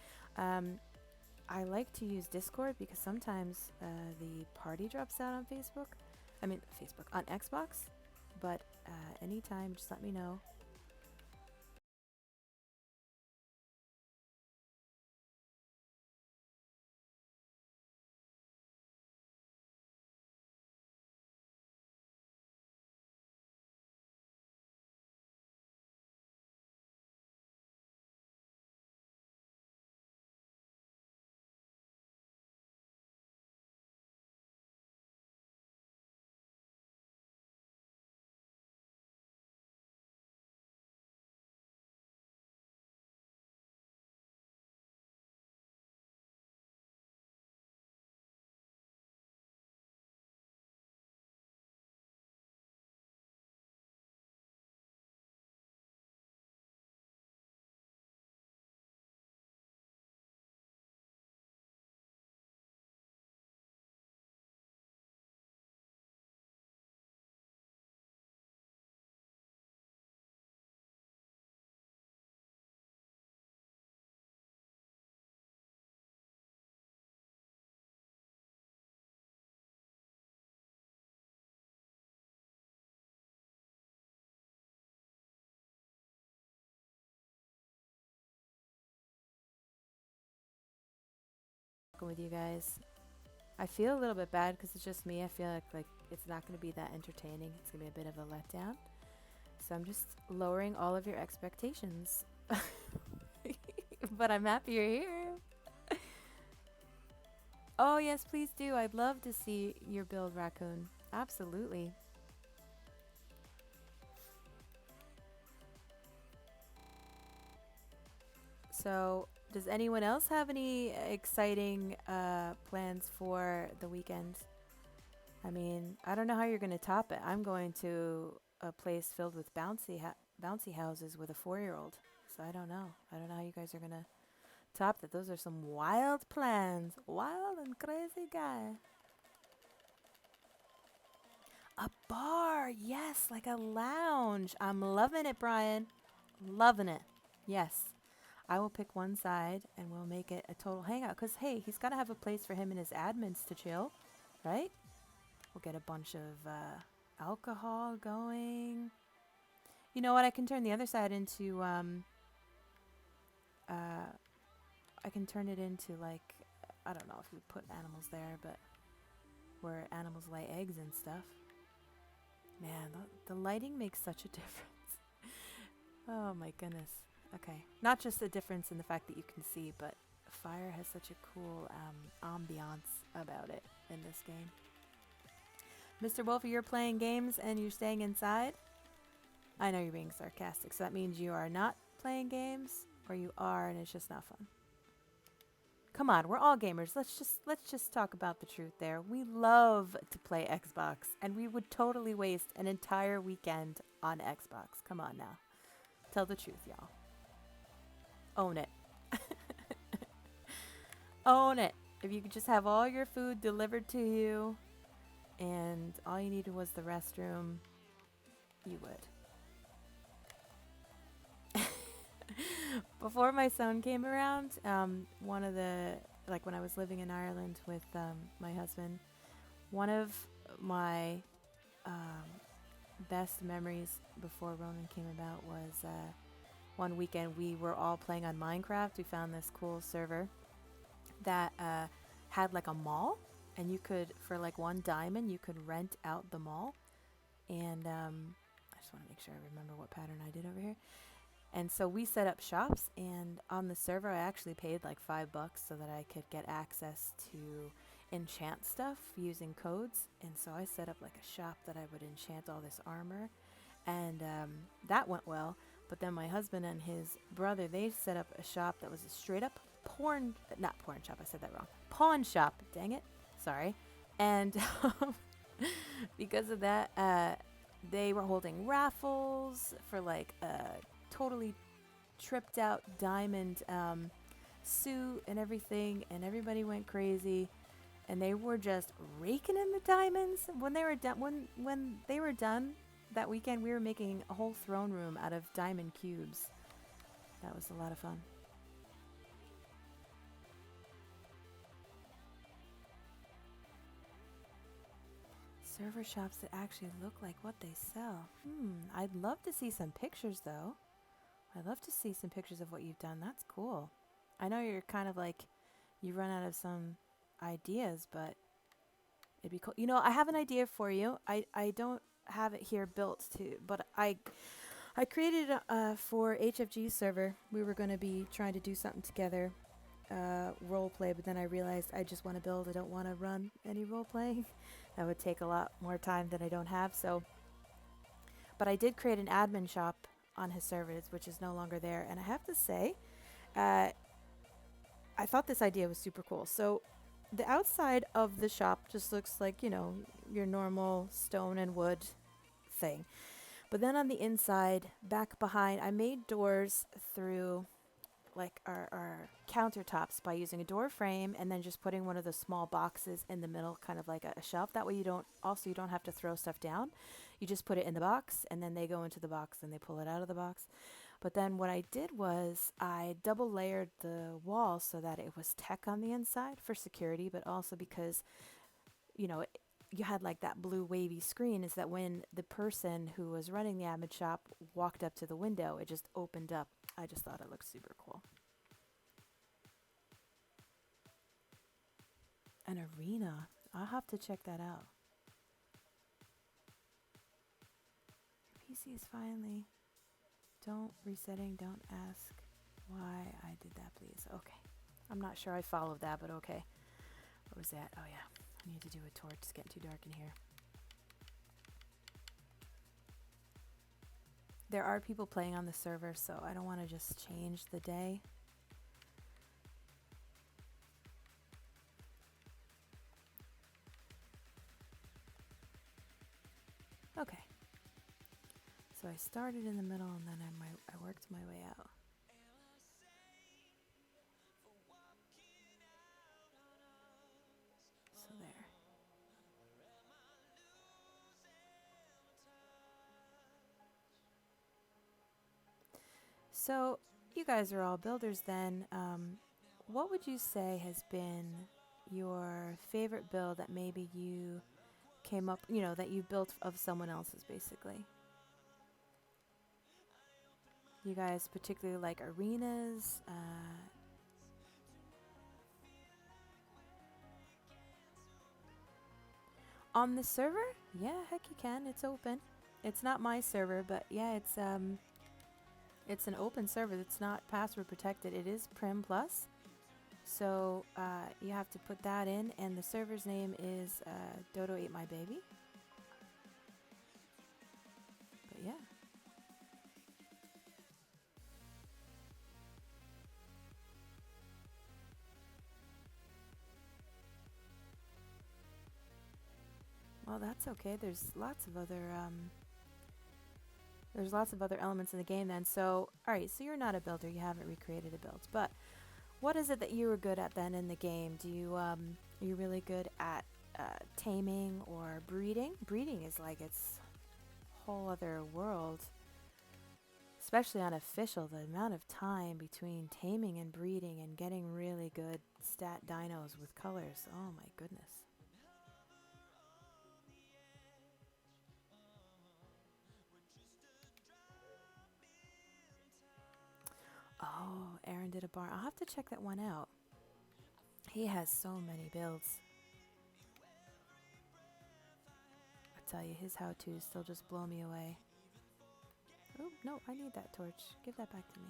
I like to use Discord because sometimes the party drops out on Facebook. I mean, Facebook, on Xbox. But anytime, just let me know. With you guys. I feel a little bit bad because it's just me. I feel like it's not going to be that entertaining. It's going to be a bit of a letdown. So I'm just lowering all of your expectations. But I'm happy you're here. Oh, yes, please do. I'd love to see your build, Raccoon. Absolutely. So, does anyone else have any exciting plans for the weekend? I mean, I don't know how you're going to top it. I'm going to a place filled with bouncy houses with a 4-year-old. So I don't know. I don't know how you guys are going to top that. Those are some wild plans. Wild and crazy guy. A bar. Yes, like a lounge. I'm loving it, Brian. Loving it. Yes. I will pick one side and we'll make it a total hangout. Because, hey, he's got to have a place for him and his admins to chill. Right? We'll get a bunch of alcohol going. You know what? I can turn the other side into I can turn it into like, I don't know if we put animals there, but where animals lay eggs and stuff. Man, the lighting makes such a difference. Oh my goodness. Okay, not just a difference in the fact that you can see, but fire has such a cool ambiance about it in this game. Mr. Wolfie, you're playing games and you're staying inside? I know you're being sarcastic, so that means you are not playing games, or you are and it's just not fun. Come on, we're all gamers. Let's just talk about the truth there. We love to play Xbox, and we would totally waste an entire weekend on Xbox. Come on now. Tell the truth, y'all. Own it. Own it. If you could just have all your food delivered to you and all you needed was the restroom, you would. Before my son came around, one of the, like when I was living in Ireland with my husband, one of my best memories before Ronan came about was one weekend we were all playing on Minecraft. We found this cool server that had like a mall, and you could, for like $1 you could rent out the mall. And I just want to make sure I remember what pattern I did over here. And so we set up shops, and on the server I actually paid like $5 so that I could get access to enchant stuff using codes. And so I set up like a shop that I would enchant all this armor, and that went well. But then my husband and his brother, they set up a shop that was a straight up pawn shop, dang it, sorry. And because of that, they were holding raffles for like totally tripped out diamond suit and everything, and everybody went crazy, and they were just raking in the diamonds. When they were done that weekend, we were making a whole throne room out of diamond cubes. That was a lot of fun. Server shops that actually look like what they sell. I'd love to see some pictures though. I'd love to see some pictures of what you've done. That's cool. I know you're kind of like, you run out of some ideas, but it'd be cool. You know, I have an idea for you. I don't have it here built to, but I created for HFG server. We were going to be trying to do something together, role play, but then I realized I just want to build. I don't want to run any role playing. That would take a lot more time than I don't have. So, but I did create an admin shop on his servers, which is no longer there. And I have to say, I thought this idea was super cool. So the outside of the shop just looks like, you know, your normal stone and wood thing. But then on the inside, back behind, I made doors through like our countertops by using a door frame and then just putting one of the small boxes in the middle, kind of like a shelf. That way you don't have to throw stuff down. You just put it in the box, and then they go into the box and they pull it out of the box. But then what I did was I double layered the wall so that it was tech on the inside for security, but also because, you know, you had like that blue wavy screen, is that when the person who was running the admin shop walked up to the window, it just opened up. I just thought it looked super cool. An arena. I'll have to check that out. Your PC is finally... Don't ask why I did that, please. Okay. I'm not sure I followed that, but okay. What was that? Oh yeah. I need to do a torch. It's getting too dark in here. There are people playing on the server, so I don't want to just change the day. Okay. So I started in the middle, and then I worked my way out. So there. So you guys are all builders then. What would you say has been your favorite build that maybe you came up, that you built of someone else's, basically? you guys particularly like arenas. On the server? Yeah, heck you can. It's open. It's not my server, but yeah, it's an open server. It's not password protected. It is Prim Plus. So you have to put that in, and the server's name is Dodo Ate My Baby. But yeah. Well, that's okay. There's lots of other elements in the game then. So, all right, so you're not a builder. You haven't recreated a build. But what is it that you were good at then in the game? Do you are you really good at taming or breeding? Breeding is like its whole other world. Especially on official, the amount of time between taming and breeding and getting really good stat dinos with colors. Oh my goodness. Oh, Aaron did a barn. I'll have to check that one out. He has so many builds. I tell you, his how-tos still just blow me away. Oh, no, I need that torch. Give that back to me.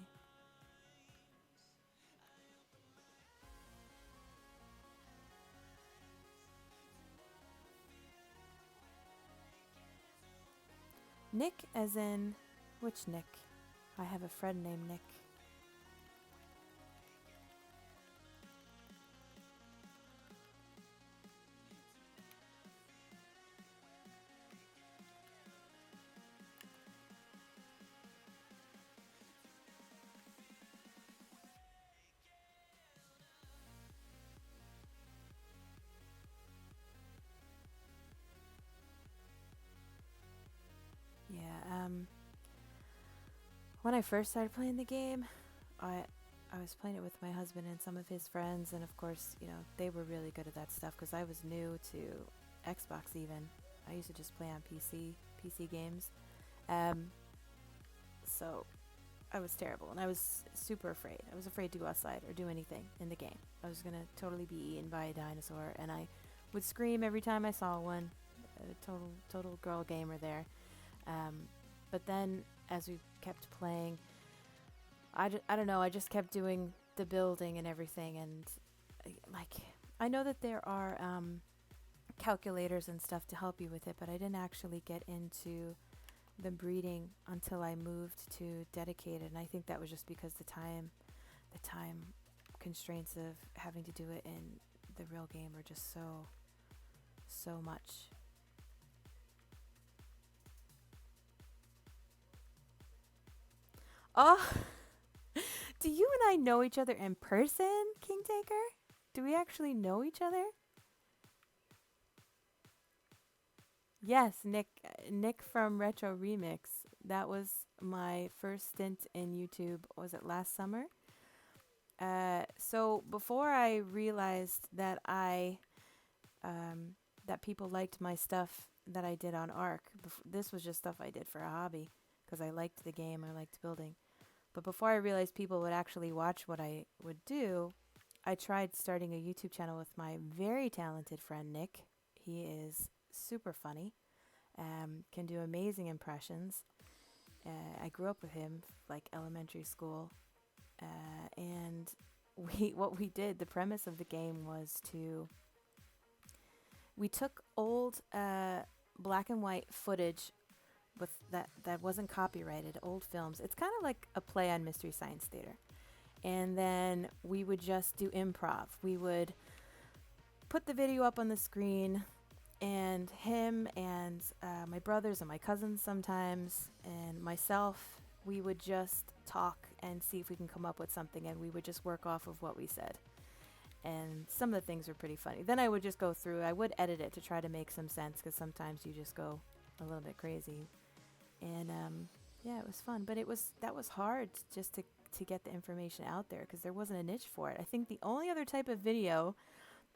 Nick as in... Which Nick? I have a friend named Nick. Yeah, when I first started playing the game, I was playing it with my husband and some of his friends, and of course, you know, they were really good at that stuff because I was new to Xbox even. I used to just play on PC games. So I was terrible, and I was super afraid. I was afraid to go outside or do anything in the game. I was gonna totally be eaten by a dinosaur, and I would scream every time I saw one. A total girl gamer there. But then, as we kept playing, I don't know, I just kept doing the building and everything, and like, I know that there are calculators and stuff to help you with it, but I didn't actually get into the breeding until I moved to dedicated, and I think that was just because the time constraints of having to do it in the real game are just so much. Oh, do you and I know each other in person, King Taker? Do we actually know each other? Yes, Nick from Retro Remix. That was my first stint in YouTube. Was it last summer? So before I realized that that people liked my stuff that I did on Ark, this was just stuff I did for a hobby because I liked the game, I liked building. But before I realized people would actually watch what I would do, I tried starting a YouTube channel with my very talented friend Nick. He is super funny, can do amazing impressions. I grew up with him, like elementary school, and what we did, the premise of the game was we took old black and white footage with that wasn't copyrighted, old films. It's kind of like a play on Mystery Science Theater. And then we would just do improv. We would put the video up on the screen, and him and my brothers and my cousins sometimes, and myself, we would just talk and see if we can come up with something, and we would just work off of what we said. And some of the things were pretty funny. Then I would just go through, I would edit it to try to make some sense, because sometimes you just go a little bit crazy. And yeah, it was fun, but that was hard just to get the information out there because there wasn't a niche for it. I think the only other type of video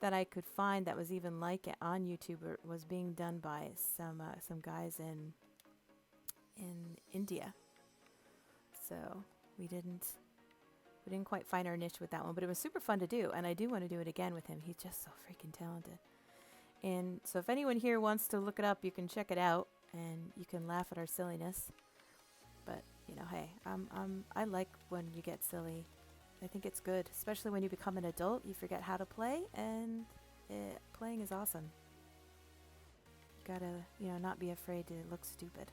that I could find that was even like it on YouTube was being done by some guys in India. So we didn't quite find our niche with that one, but it was super fun to do, and I do want to do it again with him. He's just so freaking talented. And so if anyone here wants to look it up, you can check it out, and you can laugh at our silliness. But, you know, hey, I like when you get silly. I think it's good, especially when you become an adult. You forget how to play, and playing is awesome. You gotta, you know, not be afraid to look stupid.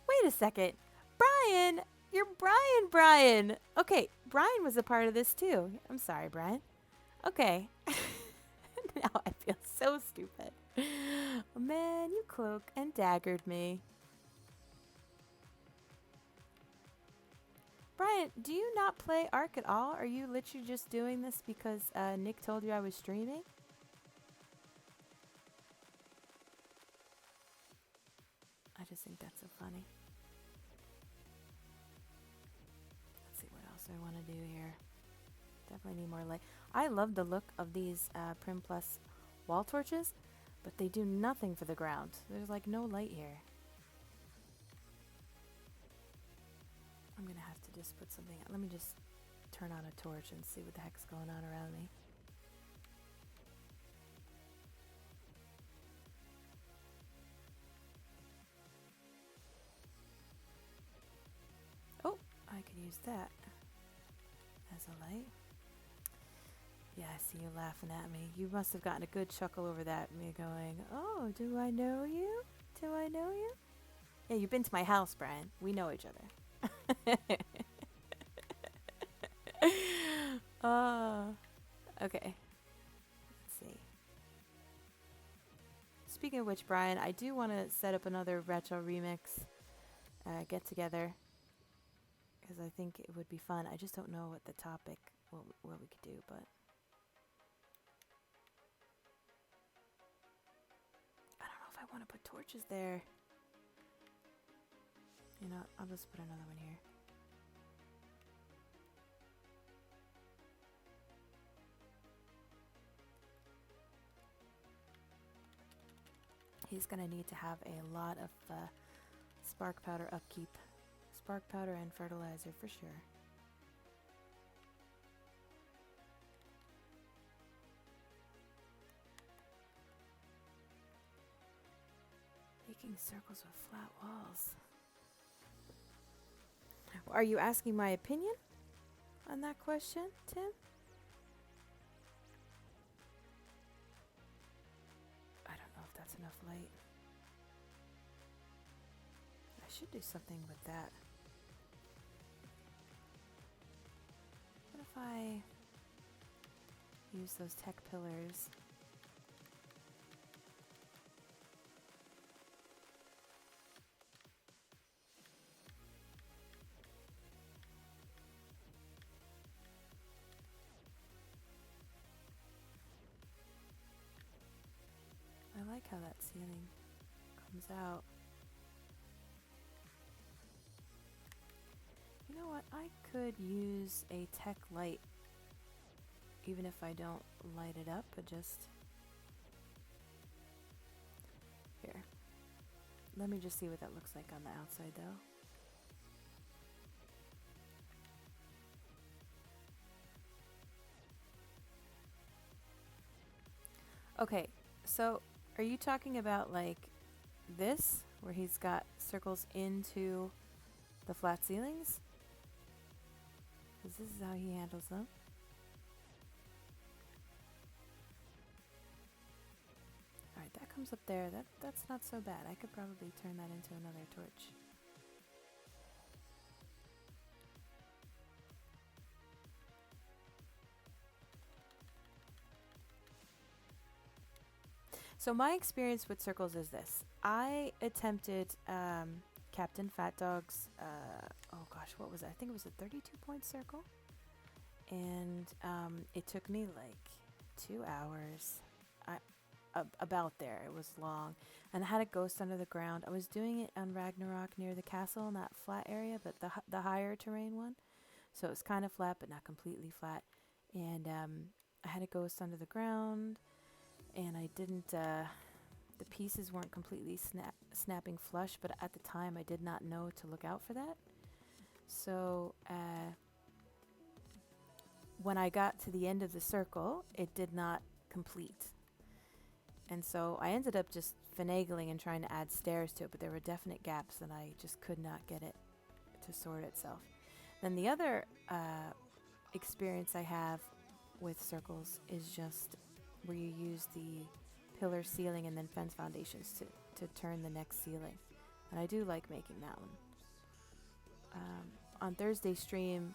Wait a second. Brian! You're Brian! Okay, Brian was a part of this too. I'm sorry, Brian. Okay. Now I feel so stupid. Oh, man, you cloak and daggered me. Brian, do you not play Ark at all? Are you literally just doing this because Nick told you I was streaming? I just think that's so funny. Let's see what else I want to do here. Definitely need more light. I love the look of these Prim Plus wall torches, but they do nothing for the ground. There's like no light here. I'm gonna have to just put something out. Let me just turn on a torch and see what the heck's going on around me. Oh, I could use that as a light. Yeah, I see you laughing at me. You must have gotten a good chuckle over that. Me going, oh, do I know you? Do I know you? Yeah, you've been to my house, Brian. We know each other. Okay. Let's see. Speaking of which, Brian, I do want to set up another retro remix get together because I think it would be fun. I just don't know what the topic, what we could do, but I don't know if I want to put torches there. You know, I'll just put another one here. He's going to need to have a lot of spark powder upkeep. Spark powder and fertilizer for sure. Making circles with flat walls. Are you asking my opinion on that question, Tim? I don't know if that's enough light. I should do something with that. What if I use those tech pillars? I like how that ceiling comes out. You know what? I could use a tech light, even if I don't light it up, but just here. Let me just see what that looks like on the outside, though. Okay, so are you talking about like this, where he's got circles into the flat ceilings? Because this is how he handles them. Alright, that comes up there. That's not so bad. I could probably turn that into another torch. So my experience with circles is this. I attempted Captain Fat Dog's, oh gosh, what was it? I think it was a 32-point circle. And it took me like 2 hours. About there. It was long. And I had a ghost under the ground. I was doing it on Ragnarok near the castle in that flat area, but the higher terrain one. So it was kind of flat, but not completely flat. And I had a ghost under the ground. And I didn't the pieces weren't completely snapping flush, but at the time I did not know to look out for that. So when I got to the end of the circle, it did not complete. And so I ended up just finagling and trying to add stairs to it, but there were definite gaps and I just could not get it to sort itself. Then the other experience I have with circles is just where you use the pillar ceiling and then fence foundations to turn the next ceiling. And I do like making that one. On Thursday's stream,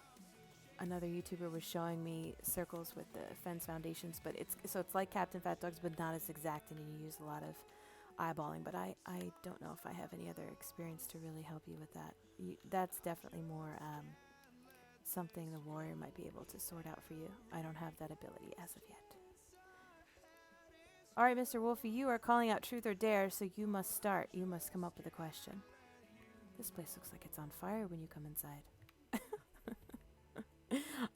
another YouTuber was showing me circles with the fence foundations, but it's like Captain Fat Dogs, but not as exact, and you use a lot of eyeballing. But I don't know if I have any other experience to really help you with that. That's definitely more something the warrior might be able to sort out for you. I don't have that ability as of yet. All right, Mr. Wolfie, you are calling out truth or dare, so you must start. You must come up with a question. This place looks like it's on fire when you come inside.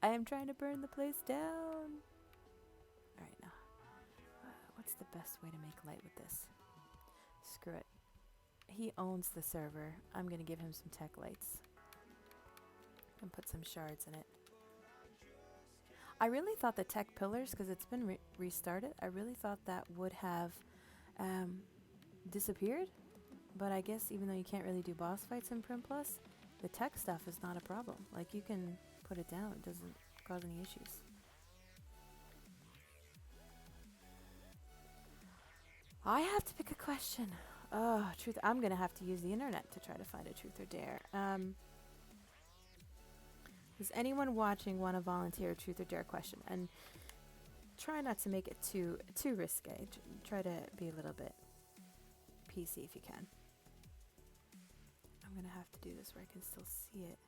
I am trying to burn the place down. All right, now, what's the best way to make light with this? Screw it. He owns the server. I'm going to give him some tech lights and put some shards in it. I really thought the tech pillars, because it's been restarted, I really thought that would have disappeared. But I guess even though you can't really do boss fights in Prim Plus, the tech stuff is not a problem. Like, you can put it down. It doesn't cause any issues. I have to pick a question. Oh, truth. I'm going to have to use the internet to try to find a truth or dare. Does anyone watching want to volunteer a truth or dare question? And try not to make it too risque. Try to be a little bit PC if you can. I'm going to have to do this where I can still see it.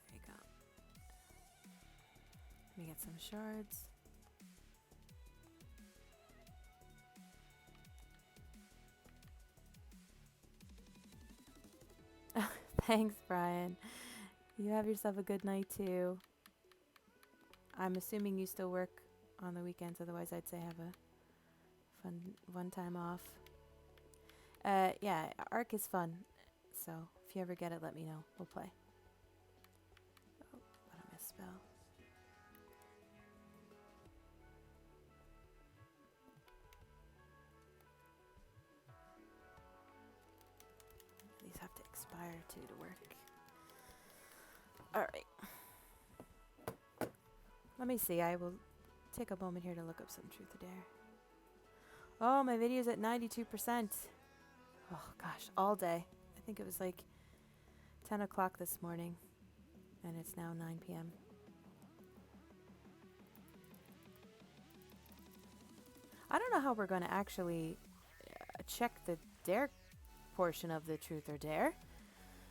There you go. Let me get some shards. Thanks, Brian. You have yourself a good night, too. I'm assuming you still work on the weekends, otherwise I'd say have a fun time off. Yeah, Ark is fun, so if you ever get it, let me know. We'll play. Oh, what a misspell. These have to expire too to work. Alright. Let me see. I will take a moment here to look up some truth or dare. Oh, my video's at 92%. Oh, gosh. All day. I think it was like 10 o'clock this morning. And it's now 9 p.m. I don't know how we're going to actually check the dare portion of the truth or dare.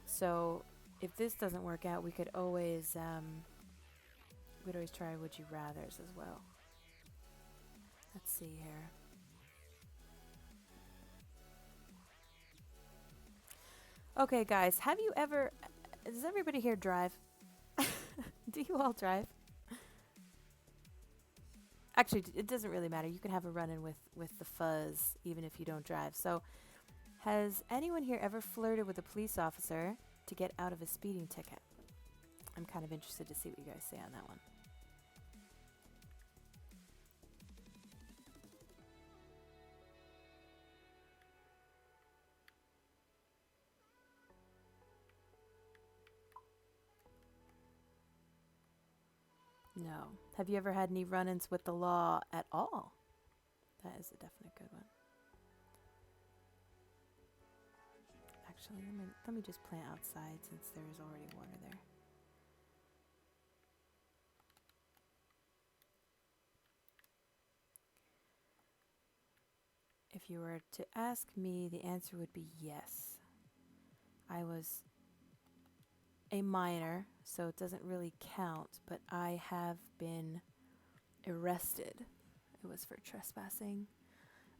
So if this doesn't work out, we could always try would you rathers as well. Let's see here. Okay, guys, have you ever... Does everybody here drive? Do you all drive? Actually, it doesn't really matter. You can have a run-in with the fuzz, even if you don't drive. So, has anyone here ever flirted with a police officer to get out of a speeding ticket? I'm kind of interested to see what you guys say on that one. No. Have you ever had any run-ins with the law at all? That is a definite good one. Actually, let me just plant outside since there is already water there. If you were to ask me, the answer would be yes. I was a minor, so it doesn't really count, but I have been arrested. It was for trespassing.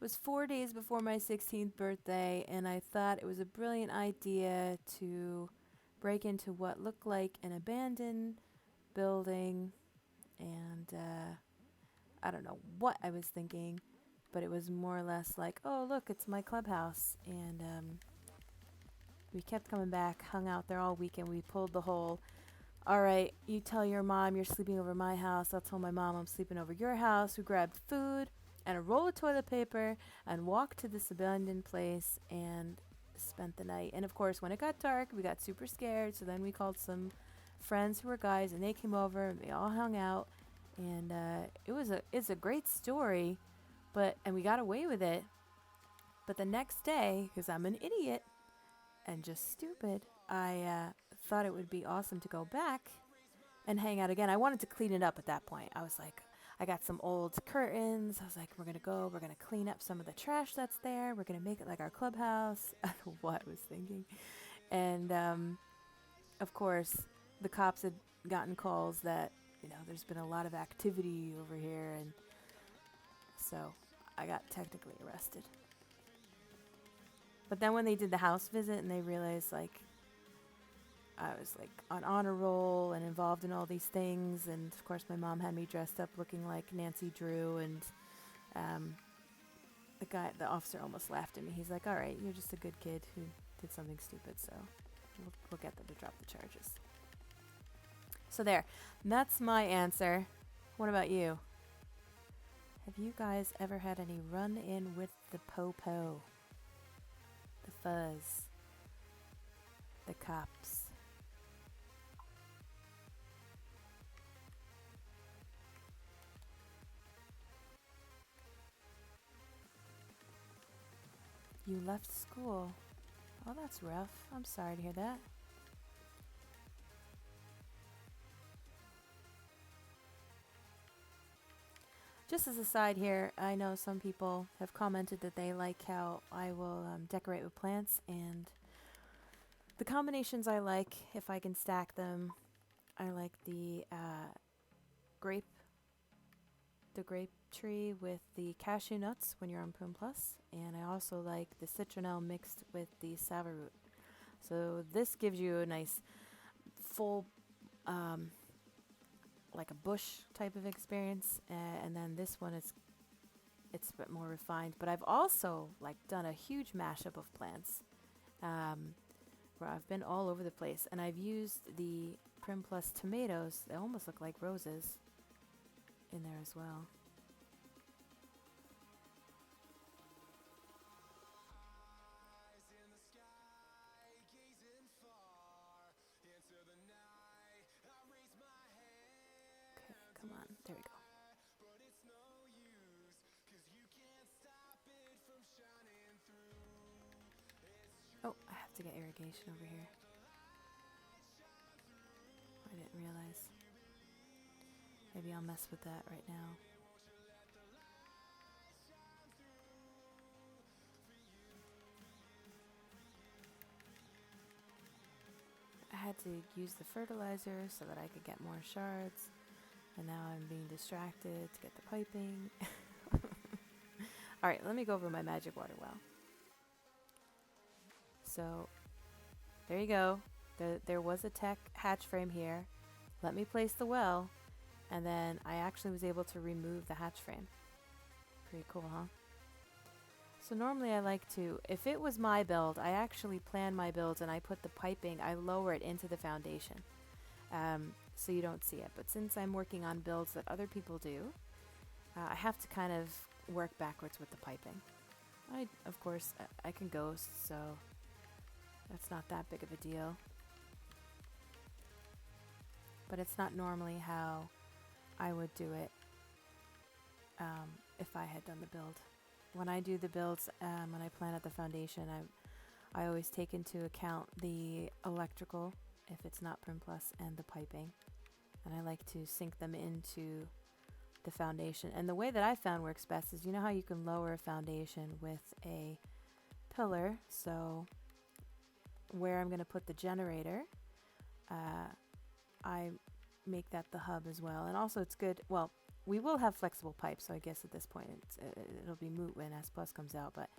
It was 4 days before my 16th birthday, and I thought it was a brilliant idea to break into what looked like an abandoned building, and I don't know what I was thinking, but it was more or less like, oh, look, it's my clubhouse. And we kept coming back, hung out there all weekend. We pulled the whole, all right, you tell your mom you're sleeping over my house. I'll tell my mom I'm sleeping over your house. We grabbed food and a roll of toilet paper and walked to this abandoned place and spent the night. And of course, when it got dark, we got super scared. So then we called some friends who were guys, and they came over and we all hung out. And it's a great story, and we got away with it. But the next day, because I'm an idiot and just stupid, I thought it would be awesome to go back and hang out again. I wanted to clean it up at that point. I was like, I got some old curtains. I was like, we're going to clean up some of the trash that's there. We're going to make it like our clubhouse. I don't know what I was thinking. And, of course, the cops had gotten calls that, there's been a lot of activity over here. And so I got technically arrested. But then when they did the house visit and they realized, like, I was, like, on honor roll and involved in all these things. And, of course, my mom had me dressed up looking like Nancy Drew. And the officer almost laughed at me. He's like, all right, you're just a good kid who did something stupid. So we'll get them to drop the charges. So there. That's my answer. What about you? Have you guys ever had any run-in with the po-po? The fuzz? The cops? You left school. Oh, that's rough. I'm sorry to hear that. Just as a side here, I know some people have commented that they like how I will decorate with plants, and the combinations I like, if I can stack them, I like the grape tree with the cashew nuts when you're on Prim Plus, and I also like the citronelle mixed with the savaroot. So this gives you a nice full like a bush type of experience, and then this one it's a bit more refined. But I've also like done a huge mashup of plants, where I've been all over the place, and I've used the Prim Plus tomatoes. They almost look like roses in there as well. Come on, there we go. Oh, I have to get irrigation over here. I didn't realize. Maybe I'll mess with that right now. I had to use the fertilizer so that I could get more shards. And now I'm being distracted to get the piping. Alright, let me go over my magic water well. So, there you go. There was a tech hatch frame here. Let me place the well, and then I actually was able to remove the hatch frame. Pretty cool, huh? So normally I like to, if it was my build, I actually plan my builds and I put the piping, I lower it into the foundation. So you don't see it. But since I'm working on builds that other people do, I have to kind of work backwards with the piping. Of course, I can ghost, so that's not that big of a deal. But it's not normally how I would do it if I had done the build. When I do the builds, when I plan out the foundation, I always take into account the electrical, if it's not Prim Plus, and the piping. And I like to sync them into the foundation. And the way that I found works best is, you know how you can lower a foundation with a pillar? So where I'm going to put the generator, I make that the hub as well. And also it's good, well, we will have flexible pipes, so I guess at this point it'll be moot when S Plus comes out, but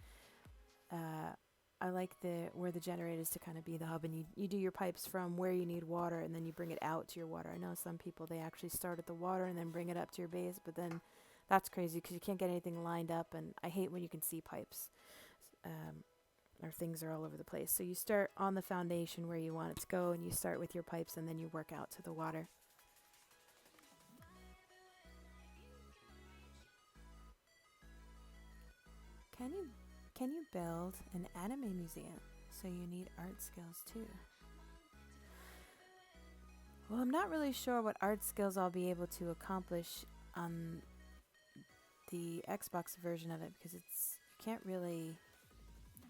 I like where the generator is to kind of be the hub, and you do your pipes from where you need water, and then you bring it out to your water. I know some people, they actually start at the water and then bring it up to your base, but then That's crazy because you can't get anything lined up, and I hate when you can see pipes or things are all over the place. So you start on the foundation where you want it to go, and you start with your pipes, and then you work out to the water. Can you build an anime museum? So you need art skills too. Well, I'm not really sure what art skills I'll be able to accomplish on the Xbox version of it because you can't really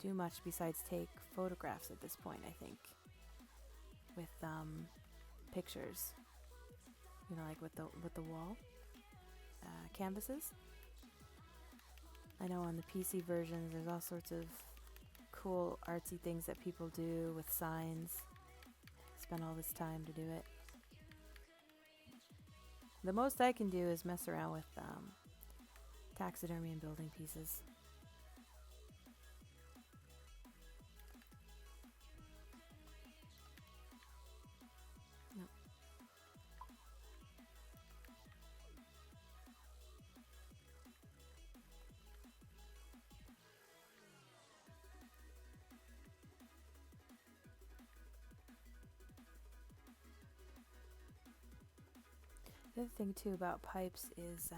do much besides take photographs at this point, I think, with pictures, you know, like with the wall canvases. I know on the PC versions there's all sorts of cool artsy things that people do with signs. Spend all this time to do it. The most I can do is mess around with taxidermy and building pieces. No. The other thing too about pipes is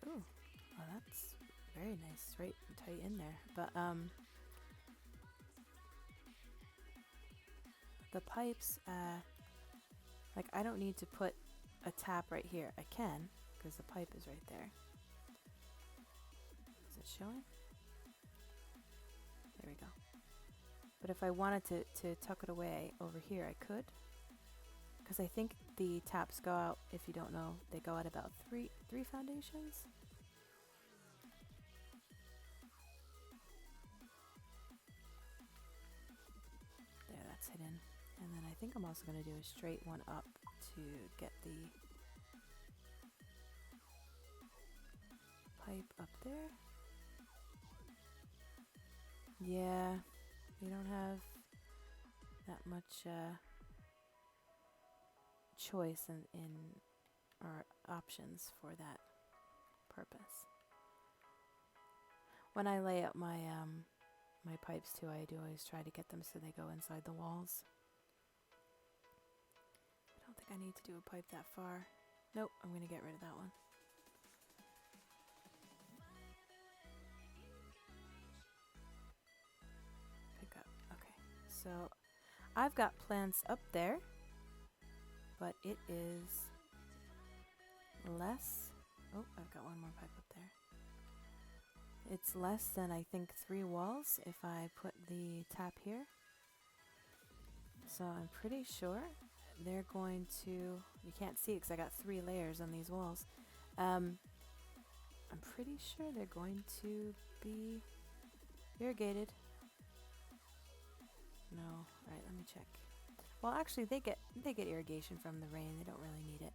oh, that's very nice, right tight in there. But the pipes, like I don't need to put a tap right here. I can because the pipe is right there. Is it showing? There we go. But if I wanted to tuck it away over here, I could. Because I think the taps go out, if you don't know, they go out about three foundations. There, that's hidden. And then I think I'm also going to do a straight one up to get the pipe up there. Yeah, we don't have that much choice in our options for that purpose. When I lay out my my pipes too, I do always try to get them so they go inside the walls. I don't think I need to do a pipe that far. Nope, I'm going to get rid of that one. Pick up. Okay, so I've got plants up there, but it is less. Oh, I've got one more pipe up there. It's less than, I think, 3 walls if I put the tap here. So I'm pretty sure they're going to, you can't see it because I got 3 layers on these walls. I'm pretty sure they're going to be irrigated. No, alright, let me check. Well, actually they get irrigation from the rain. They don't really need it.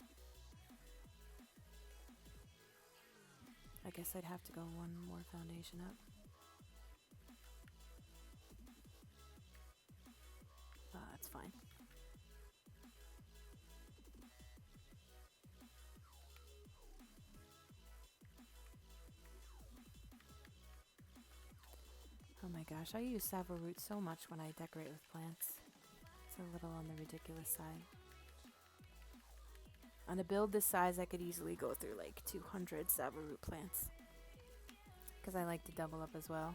I guess I'd have to go one more foundation up. That's fine. Oh my gosh, I use saffron root so much when I decorate with plants. It's a little on the ridiculous side. On a build this size, I could easily go through like 200 saffron root plants. Because I like to double up as well.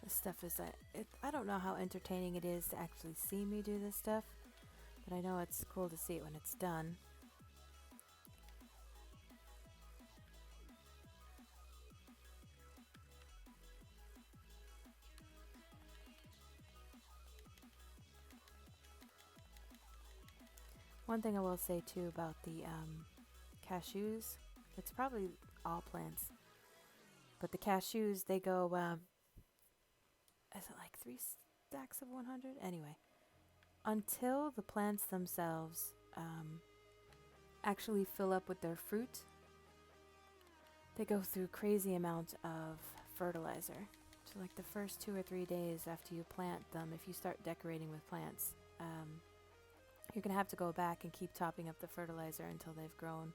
This stuff is I don't know how entertaining it is to actually see me do this stuff, but I know it's cool to see it when it's done. One thing I will say too about the cashews, it's probably all plants. But the cashews, they go, is it like 3 stacks of 100? Anyway, until the plants themselves actually fill up with their fruit, they go through crazy amounts of fertilizer. So like the first 2 or 3 days after you plant them, if you start decorating with plants, you're going to have to go back and keep topping up the fertilizer until they've grown,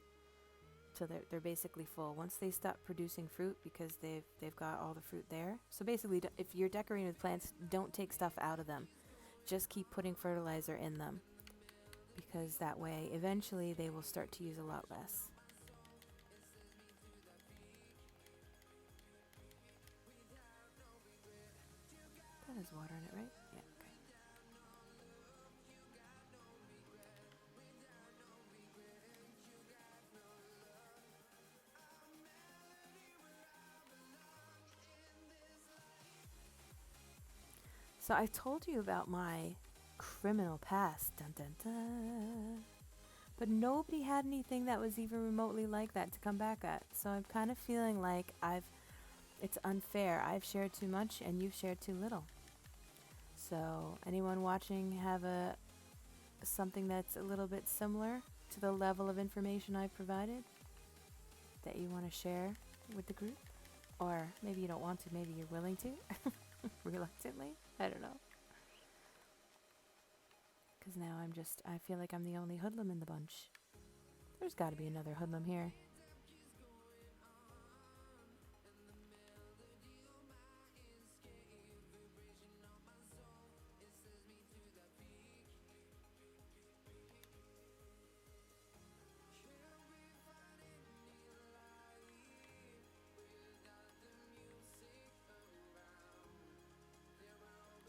till they're basically full. Once they stop producing fruit, because they've got all the fruit there. So basically, if you're decorating with plants, don't take stuff out of them. Just keep putting fertilizer in them, because that way, eventually, they will start to use a lot less. That has water in it, right? Yeah, okay. So I told you about my criminal past, dun dun dun. But nobody had anything that was even remotely like that to come back at. So I'm kind of feeling like it's unfair. I've shared too much and you've shared too little. So anyone watching have something that's a little bit similar to the level of information I've provided that you want to share with the group? Or maybe you don't want to, maybe you're willing to, reluctantly, I don't know. Because now I feel like I'm the only hoodlum in the bunch. There's got to be another hoodlum here.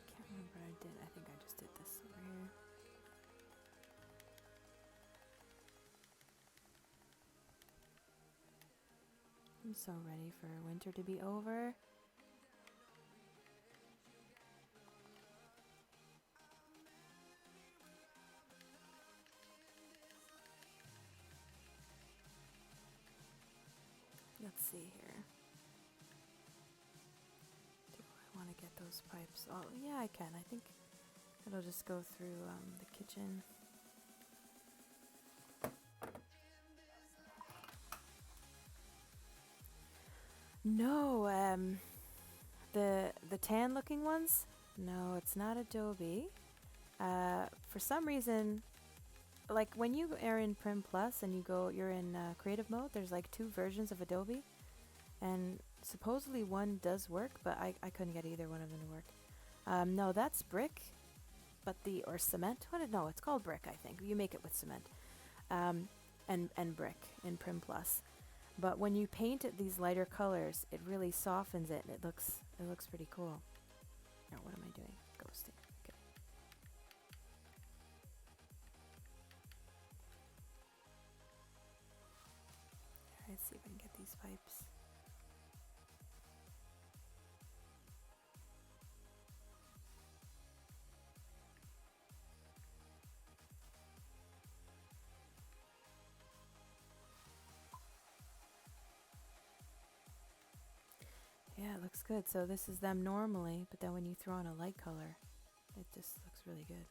Can't remember what I did. I think I just did this over here. I'm so ready for winter to be over. Let's see here. Do I want to get those pipes? Oh, yeah, I can. I think it'll just go through the kitchen. No, the tan looking ones? No, it's not Adobe. For some reason, like when you are in Prim Plus and you're in creative mode, there's like 2 versions of Adobe, and supposedly one does work, but I couldn't get either one of them to work. No, that's brick, or cement. No, it's called brick, I think. You make it with cement, and brick in Prim Plus. But when you paint it these lighter colors, it really softens it, and it looks pretty cool. Now, what am I doing? Ghosting. Okay. Let's see if I can get these pipes. Yeah, it looks good. So this is them normally, but then when you throw on a light color, it just looks really good.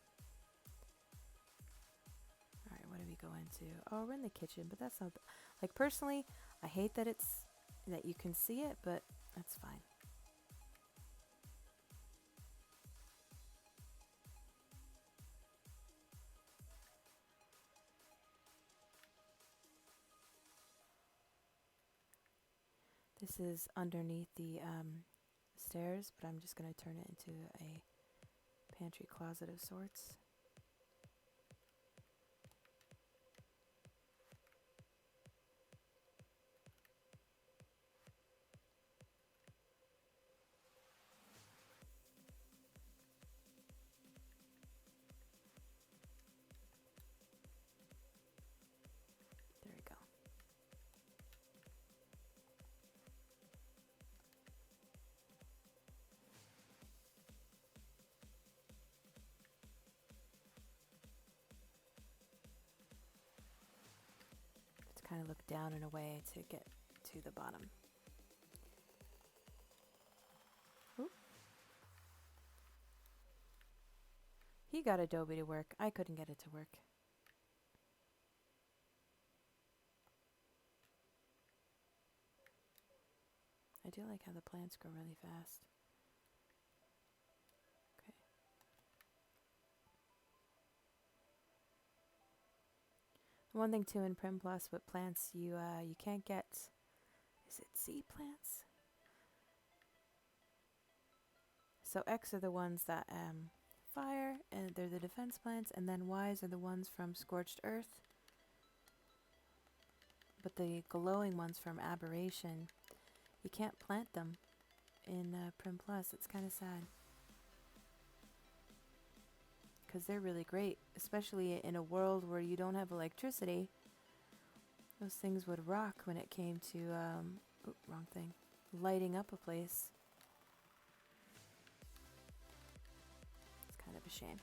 Alright, what do we go into? Oh, we're in the kitchen, but that's not... Like, personally, I hate that that you can see it, but that's fine. This is underneath the stairs, but I'm just going to turn it into a pantry closet of sorts. There we go. Kind of look down in a way to get to the bottom. Oop. He got Adobe to work. I couldn't get it to work. I do like how the plants grow really fast. Okay. One thing too in Prim Plus with plants, you can't get, is it seed plants? So X are the ones that fire, and they're the defense plants, and then Ys are the ones from Scorched Earth. But the glowing ones from Aberration, you can't plant them in Prim Plus. It's kind of sad. Because they're really great, especially in a world where you don't have electricity. Those things would rock when it came to, wrong thing, lighting up a place. It's kind of a shame.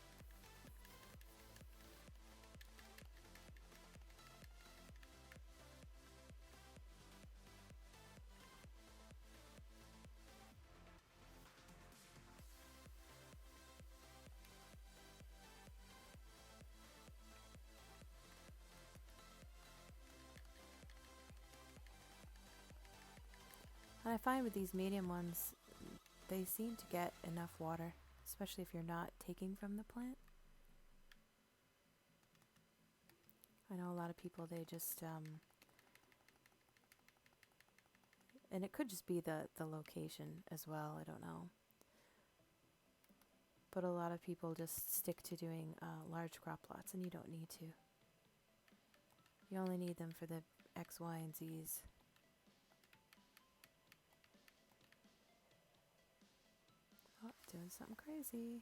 And I find with these medium ones, they seem to get enough water, especially if you're not taking from the plant. I know a lot of people, they just, and it could just be the location as well, I don't know. But a lot of people just stick to doing large crop plots, and you don't need to. You only need them for the X, Y, and Z's. Oh, doing something crazy.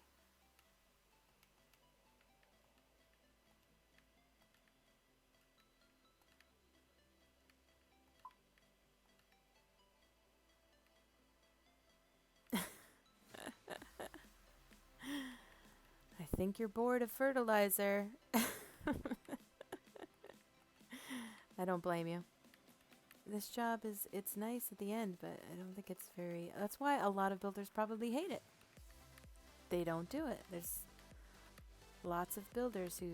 I think you're bored of fertilizer. I don't blame you. This job it's nice at the end, but I don't think it's very, that's why a lot of builders probably hate it. They don't do it. There's lots of builders who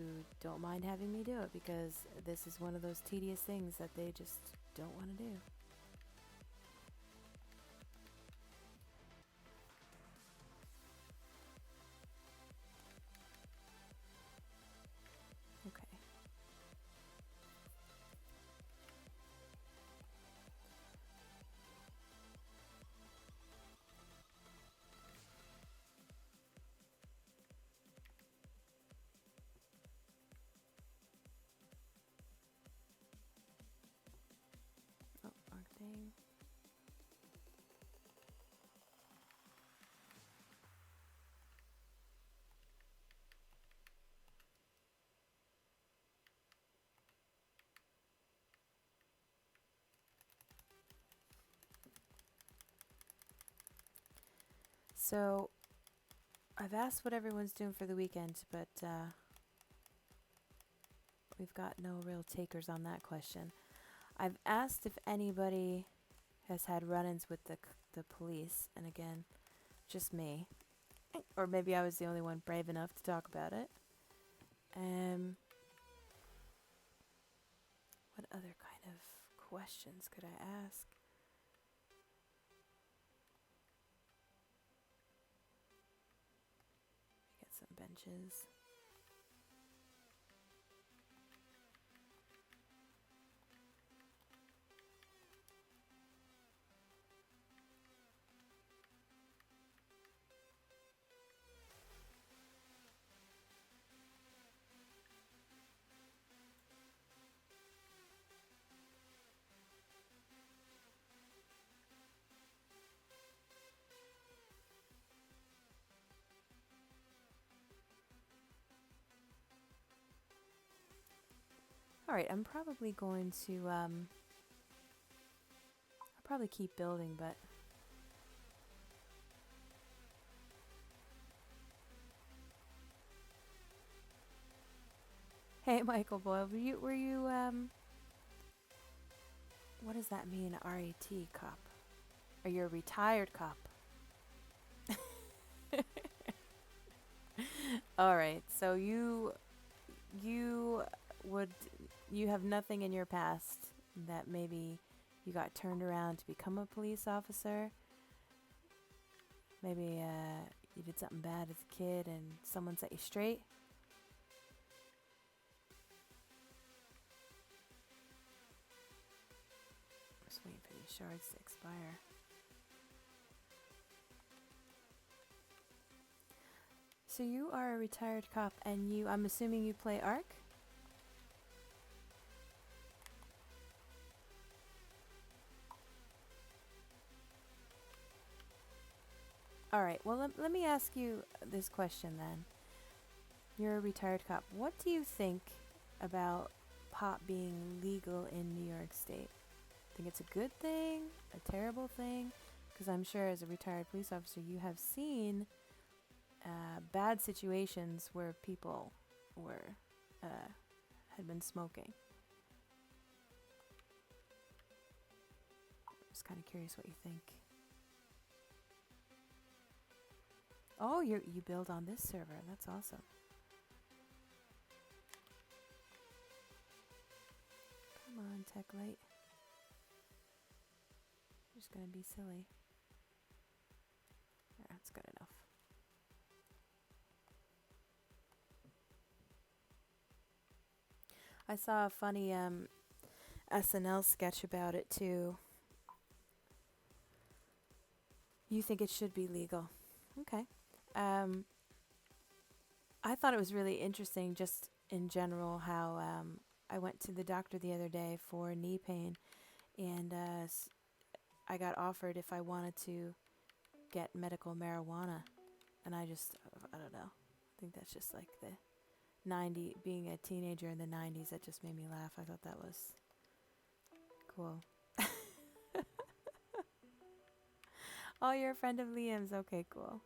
don't mind having me do it because this is one of those tedious things that they just don't want to do. Okay. Oh, wrong thing. So, I've asked what everyone's doing for the weekend, but we've got no real takers on that question. I've asked if anybody has had run-ins with the police, and again, just me. Or maybe I was the only one brave enough to talk about it. What other kind of questions could I ask? Get some benches. Alright, I'm probably going to, I'll probably keep building, but hey, Michael Boyle, were you, What does that mean, RAT cop? Are you a retired cop? All right, so you would you have nothing in your past that maybe you got turned around to become a police officer. Maybe you did something bad as a kid and someone set you straight. Just waiting for these shards to expire. So you are a retired cop, and I'm assuming you play Ark? Alright, well let me ask you this question then. You're a retired cop. What do you think about pot being legal in New York State? Think it's a good thing? A terrible thing? Because I'm sure as a retired police officer you have seen bad situations where people were had been smoking. Just kind of curious what you think. Oh, you build on this server. That's awesome. Come on, Tech Light. You're just gonna be silly. Yeah, that's good enough. I saw a funny SNL sketch about it too. You think it should be legal? Okay. I thought it was really interesting, just in general, how I went to the doctor the other day for knee pain, and I got offered if I wanted to get medical marijuana, and I don't know. I think that's just like the being a teenager in the 90s, that just made me laugh. I thought that was cool. Oh, you're a friend of Liam's. Okay, cool.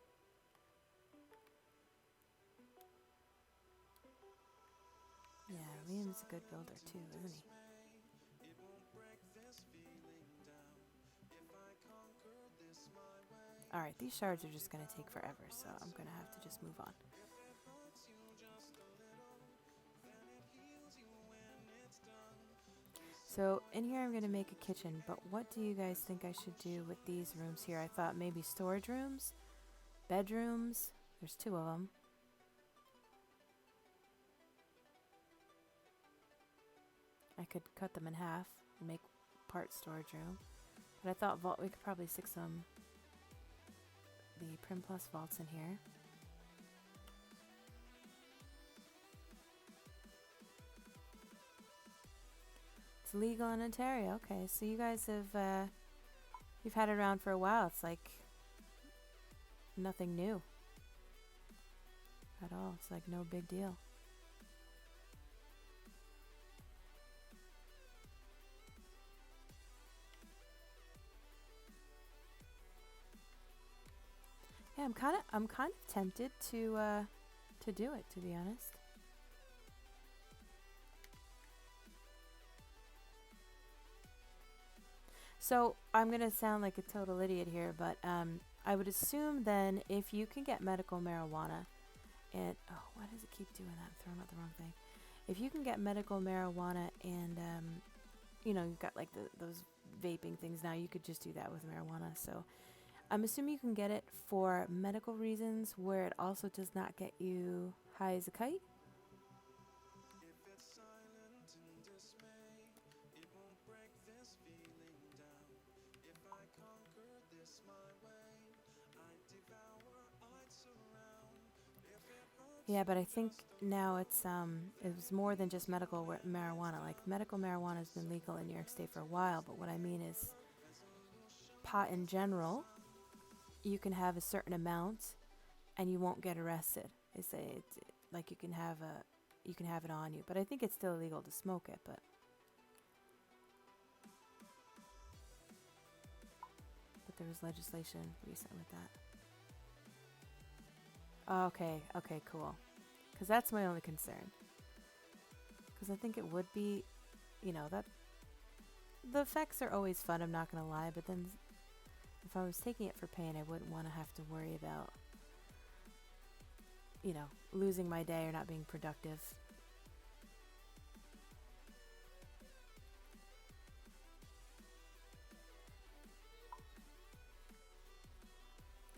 Yeah, Liam's a good builder too, isn't he? Alright, these shards are just going to take forever, so I'm going to have to just move on. So in here I'm going to make a kitchen, but what do you guys think I should do with these rooms here? I thought maybe storage rooms, bedrooms. There's 2 of them. I could cut them in half and make part storage room. But I thought we could probably stick the Prim Plus vaults in here. It's legal in Ontario. Okay, so you guys have you've had it around for a while. It's like nothing new at all. It's like no big deal. Yeah, I'm kind of tempted to do it, to be honest. So I'm gonna sound like a total idiot here, but I would assume then if you can get medical marijuana, and why does it keep doing that? I'm throwing out the wrong thing. If you can get medical marijuana and you've got like those vaping things now, you could just do that with marijuana. So I'm assuming you can get it for medical reasons where it also does not get you high as a kite. Yeah, but I think now it was more than just medical marijuana. Like medical marijuana has been legal in New York State for a while, but what I mean is pot in general, you can have a certain amount and you won't get arrested. They say it's like you can have it on you, but I think it's still illegal to smoke it, but there was legislation recent with that. Okay, cool. Because that's my only concern. Because I think it would be, the effects are always fun, I'm not gonna lie, but then if I was taking it for paint, I wouldn't want to have to worry about, you know, losing my day or not being productive.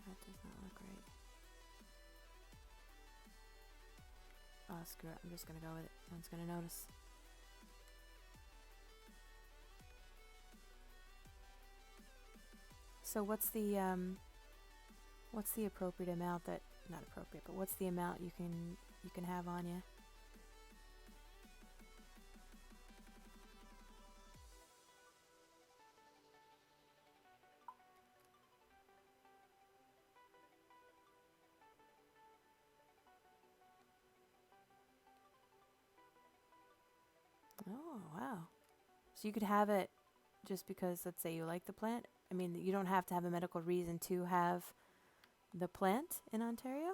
That does not look right. Oh, screw it. I'm just gonna go with it. No one's gonna notice. So what's the appropriate amount that, not appropriate, but what's the amount you can have on you? Oh, wow. So you could have it just because, let's say you like the plant. I mean, you don't have to have a medical reason to have the plant in Ontario?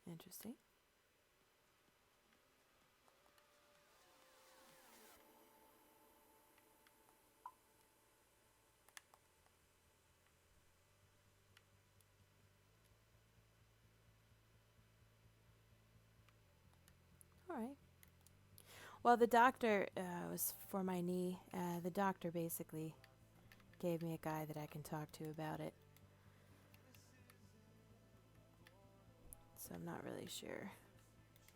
Interesting. All right. Well, the doctor was for my knee. The doctor basically gave me a guy that I can talk to about it. So I'm not really sure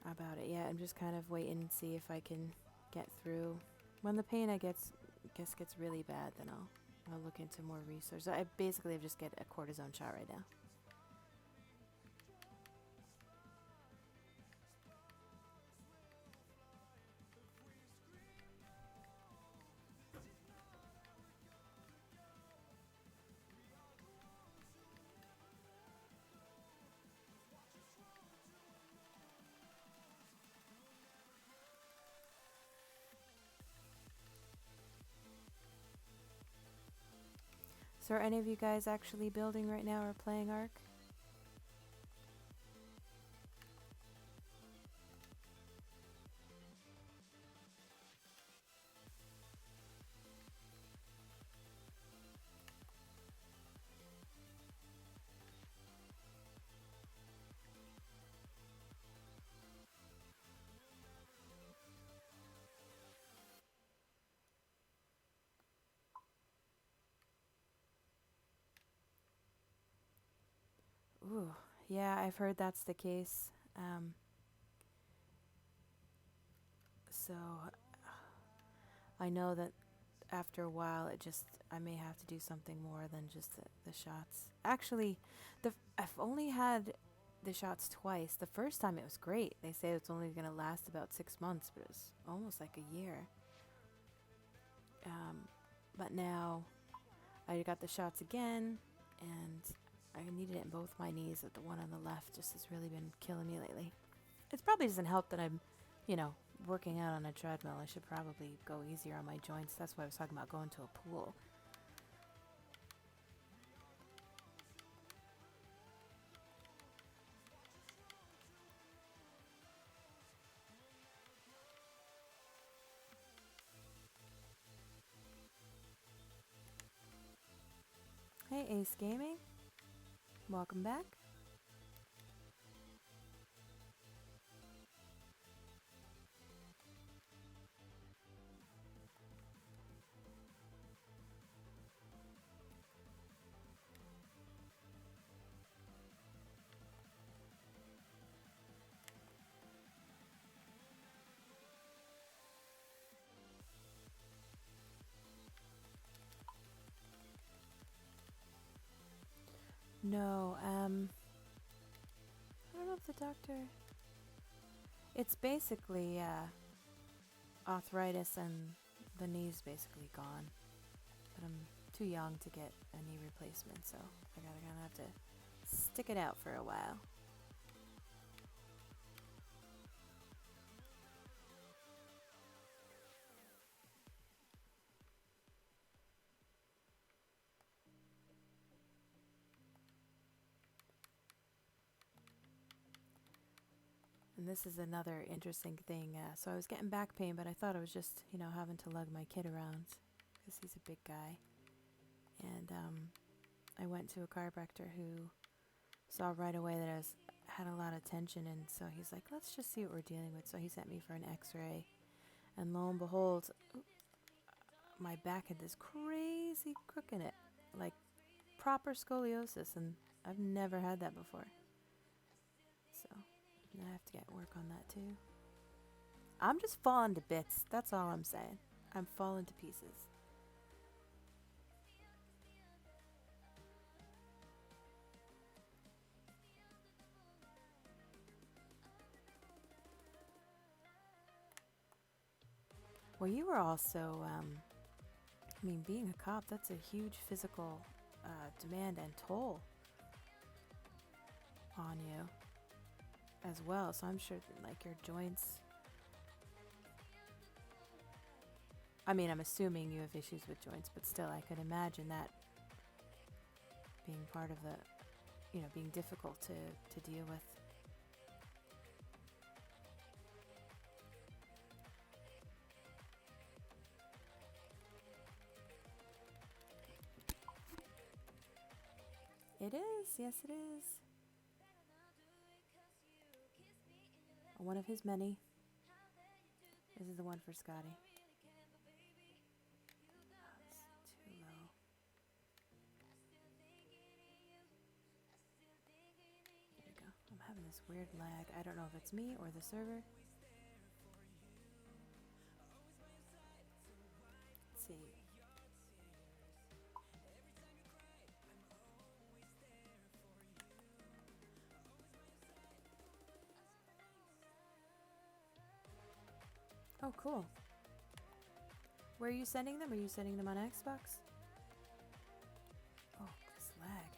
about it yet. I'm just kind of waiting and see if I can get through. When the pain gets really bad, then I'll look into more research. I basically just get a cortisone shot right now. So are any of you guys actually building right now or playing Ark? Ooh, yeah, I've heard that's the case. So I know that after a while, I may have to do something more than just the shots. Actually, I've only had the shots twice. The first time it was great. They say it's only going to last about 6 months, but it was almost like a year. But now I got the shots again, and I needed it in both my knees. But the one on the left just has really been killing me lately. It probably doesn't help that I'm, working out on a treadmill. I should probably go easier on my joints. That's why I was talking about going to a pool. Hey, Ace Gaming. Welcome back. No, I don't know if the doctor... It's basically arthritis and the knee's basically gone. But I'm too young to get a knee replacement, so I gotta kind of have to stick it out for a while. And this is another interesting thing. So I was getting back pain, but I thought I was just, you know, having to lug my kid around because he's a big guy. And I went to a chiropractor who saw right away that had a lot of tension, and so he's like, let's just see what we're dealing with. So he sent me for an x-ray, and lo and behold, my back had this crazy crook in it, like proper scoliosis, and I've never had that before. So I have to get work on that too. I'm just falling to bits, that's all I'm saying. I'm falling to pieces. Well, you were also, I mean, being a cop, that's a huge physical demand and toll on you as well. So I'm sure that, like, your joints, I mean, I'm assuming you have issues with joints, but still, I could imagine that being part of the, you know, being difficult to deal with. It is, yes it is. One of his many. This is the one for Scotty. Oh, it's too low. There we go. I'm having this weird lag. I don't know if it's me or the server. Let's see. Oh, cool. Where are you sending them? Are you sending them on Xbox? Oh, this lag.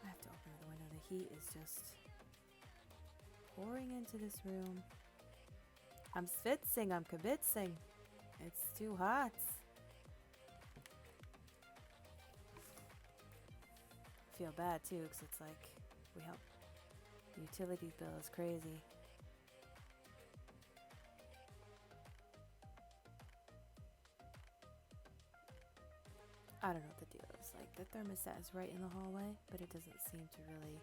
I have to open the window. The heat is just pouring into this room. I'm schwitzing, I'm kibitzing. It's too hot. I feel bad too, because it's like, we help. The utility bill is crazy. I don't know what the deal is. Like, the thermostat is right in the hallway, but it doesn't seem to really.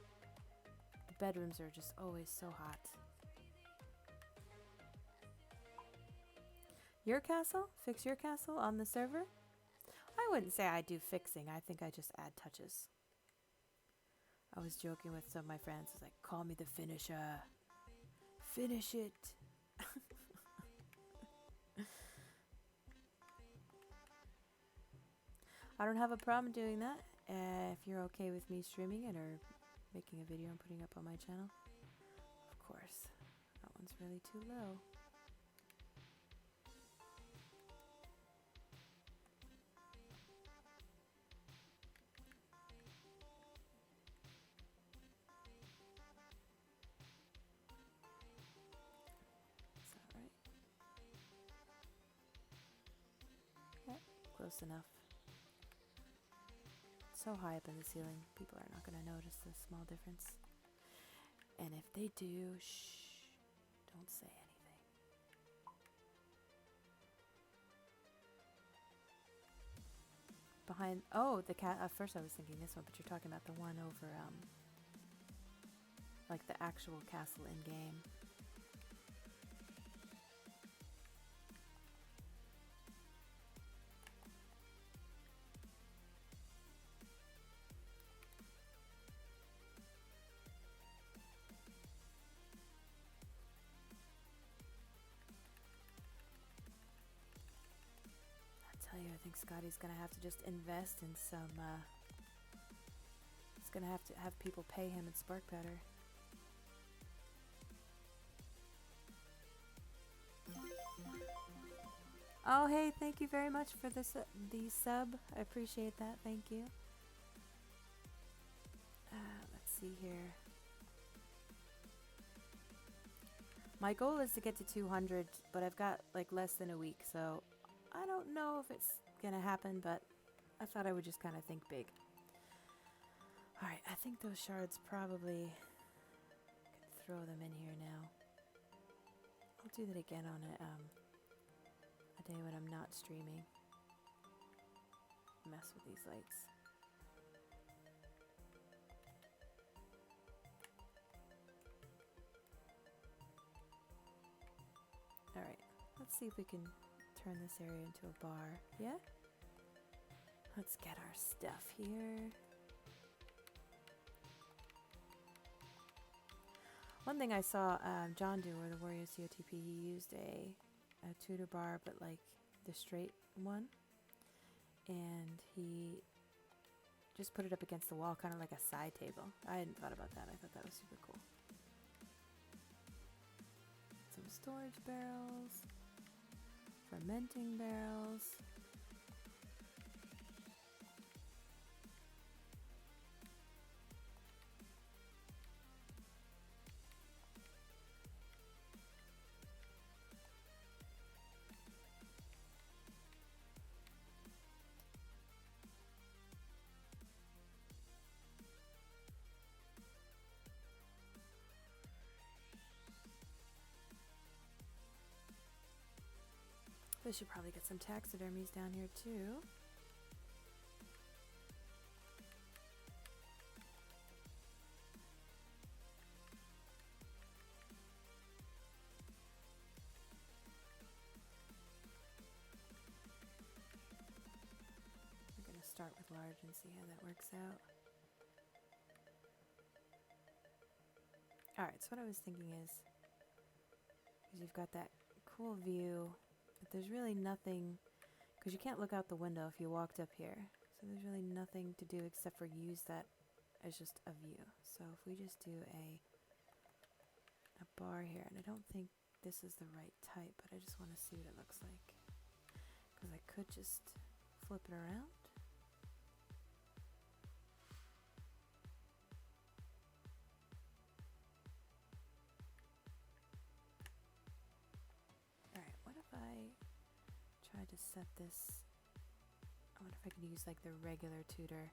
The bedrooms are just always so hot. Your castle? Fix your castle on the server? I wouldn't say I do fixing. I think I just add touches. I was joking with some of my friends. It's like, call me the finisher. Finish it. I don't have a problem doing that. If you're okay with me streaming it or making a video and putting it up on my channel. Of course. That one's really too low. Is that right? Yep, close enough. So high up in the ceiling, people are not going to notice the small difference. And if they do, shh, don't say anything. Behind, oh, the cat, at first I was thinking this one, but you're talking about the one over, like the actual castle in game. I think Scotty's gonna have to just invest in some, he's gonna have to have people pay him in Spark Powder. Oh, hey, thank you very much for the sub. I appreciate that, thank you. Let's see here. My goal is to get to 200, but I've got like less than a week, so I don't know if it's gonna happen, but I thought I would just kind of think big. Alright, I think those shards probably could throw them in here now. I'll do that again on a day when I'm not streaming. Mess with these lights. Alright, let's see if we can turn this area into a bar. Yeah? Let's get our stuff here. One thing I saw John do, or the TheWarriorCOTP, he used a tutor bar, but like the straight one. And he just put it up against the wall, kind of like a side table. I hadn't thought about that. I thought that was super cool. Some storage barrels. Fermenting barrels. We should probably get some taxidermies down here too. We're gonna start with large and see how that works out. Alright, so what I was thinking is, because you've got that cool view, but there's really nothing, because you can't look out the window if you walked up here. So there's really nothing to do except for use that as just a view. So if we just do a bar here, and I don't think this is the right type, but I just want to see what it looks like. Because I could just flip it around. Alright, what if I try to set this... I wonder if I can use like the regular tutor.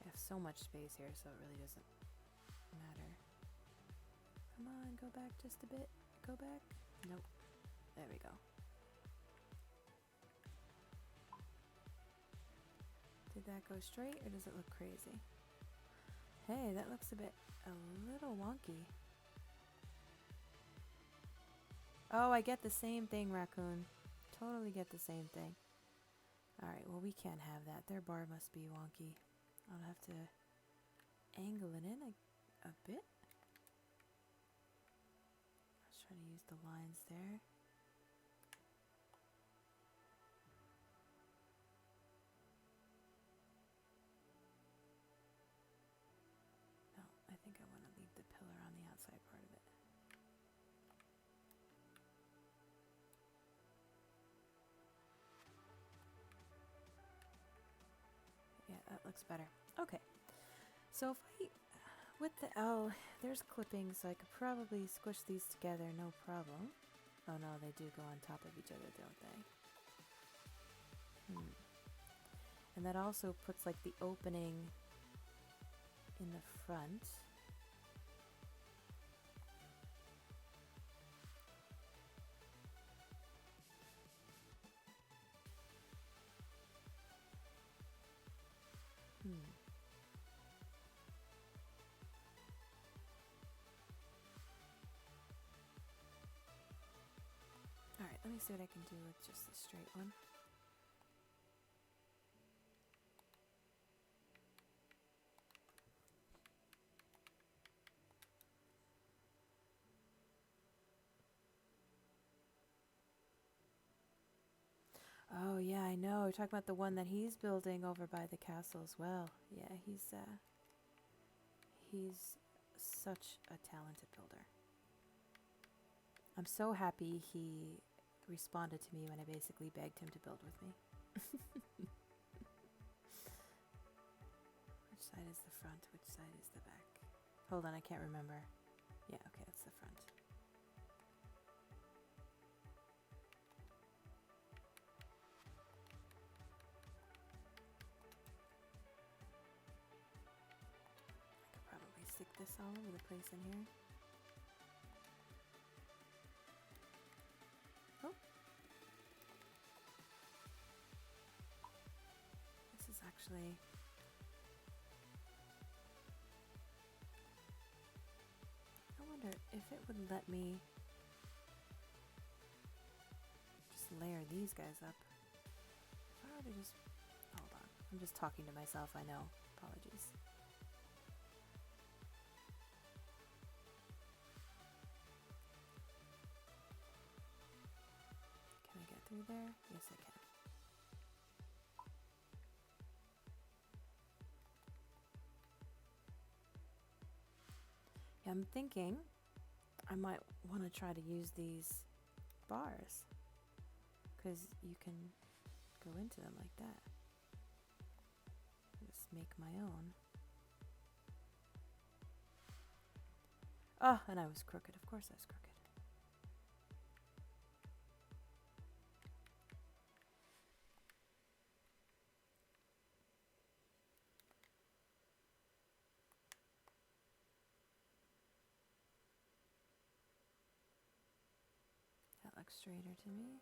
I have so much space here, so it really doesn't matter. Come on, go back just a bit. Go back. Nope. There we go. Did that go straight, or does it look crazy? Hey, that looks a little wonky. Oh, I get the same thing, Raccoon. Totally get the same thing. Alright, well we can't have that. Their bar must be wonky. I'll have to angle it in a bit. I was trying to use the lines there. No, I think I want to leave the pillar on the outside part of it. Yeah, that looks better. Okay. So if I, with the, oh, there's clippings, so I could probably squish these together, no problem. Oh no, they do go on top of each other, don't they? And that also puts like the opening in the front. Alright, let me see what I can do with just the straight one. Oh yeah, I know. We're talking about the one that he's building over by the castle as well. Yeah, he's such a talented builder. I'm so happy he responded to me when I basically begged him to build with me. Which side is the front? Which side is the back? Hold on, I can't remember. Yeah, okay, that's the front. I could probably stick this all over the place in here. Oh. This is actually... I wonder if it would let me just layer these guys up. If I were to just... Hold on. I'm just talking to myself, I know. Apologies. Can I get through there? Yes, I can. Yeah, I'm thinking I might want to try to use these bars because you can go into them like that. Just make my own. Oh, and I was crooked. Of course I was crooked. That looks straighter to me.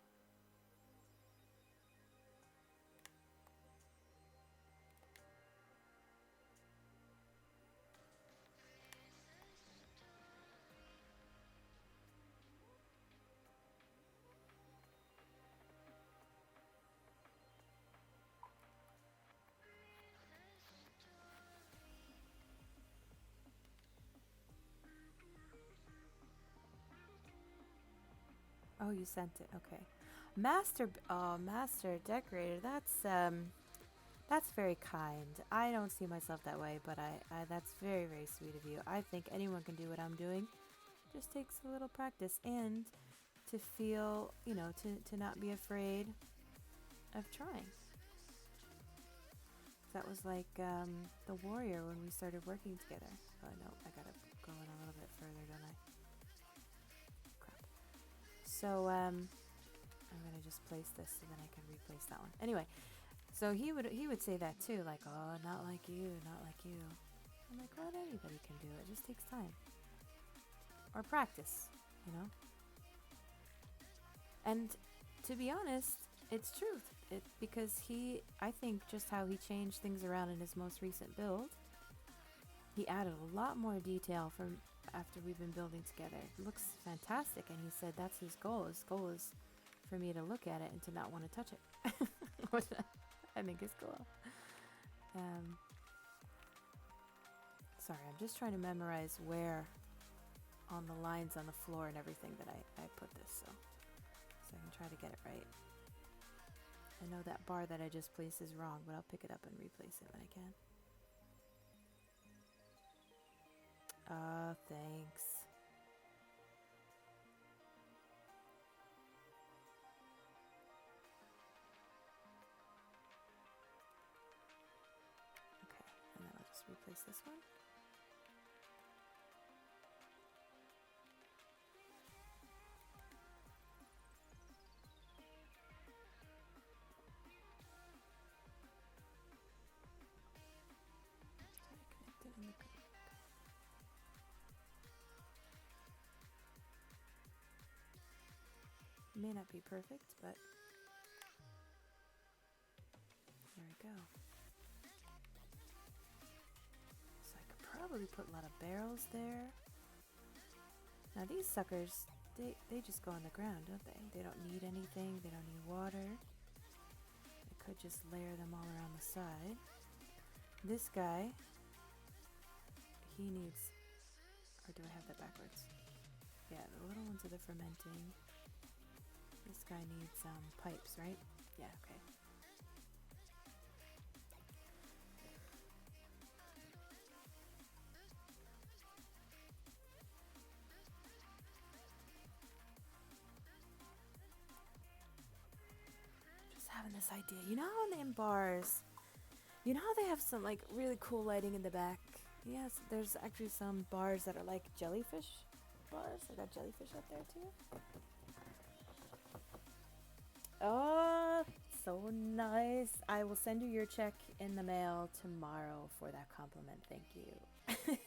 Oh, you sent it. Okay. Master decorator. That's very kind. I don't see myself that way, but I that's very, very sweet of you. I think anyone can do what I'm doing. Just takes a little practice and to feel, you know, to not be afraid of trying. That was like the warrior when we started working together. Oh no, I gotta go in a little bit further, don't I? Crap. So I'm gonna just place this so then I can replace that one. Anyway, so he would say that too, like, oh, not like you, not like you. I'm like, well, anybody can do it. It just takes time or practice, you know. And to be honest, it's truth. Because I think just how he changed things around in his most recent build, he added a lot more detail from after we've been building together. It looks fantastic, and he said that's his goal. His goal is for me to look at it and to not want to touch it, which I think is cool. Sorry, I'm just trying to memorize where on the lines on the floor and everything that I put this, so I can try to get it right. I know that bar that I just placed is wrong, but I'll pick it up and replace it when I can. Thanks. Okay, and then I'll just replace this one. May not be perfect, but there we go. So I could probably put a lot of barrels there. Now these suckers, they just go on the ground, don't they? They don't need anything, they don't need water. I could just layer them all around the side. This guy, he needs, or do I have that backwards? Yeah, the little ones are the fermenting. This guy needs pipes, right? Yeah, okay. Just having this idea. You know how in bars, you know how they have some like really cool lighting in the back Yes, there's actually some bars that are like jellyfish bars. I got jellyfish up there too. Oh, so nice. I will send you your check in the mail tomorrow for that compliment. Thank you.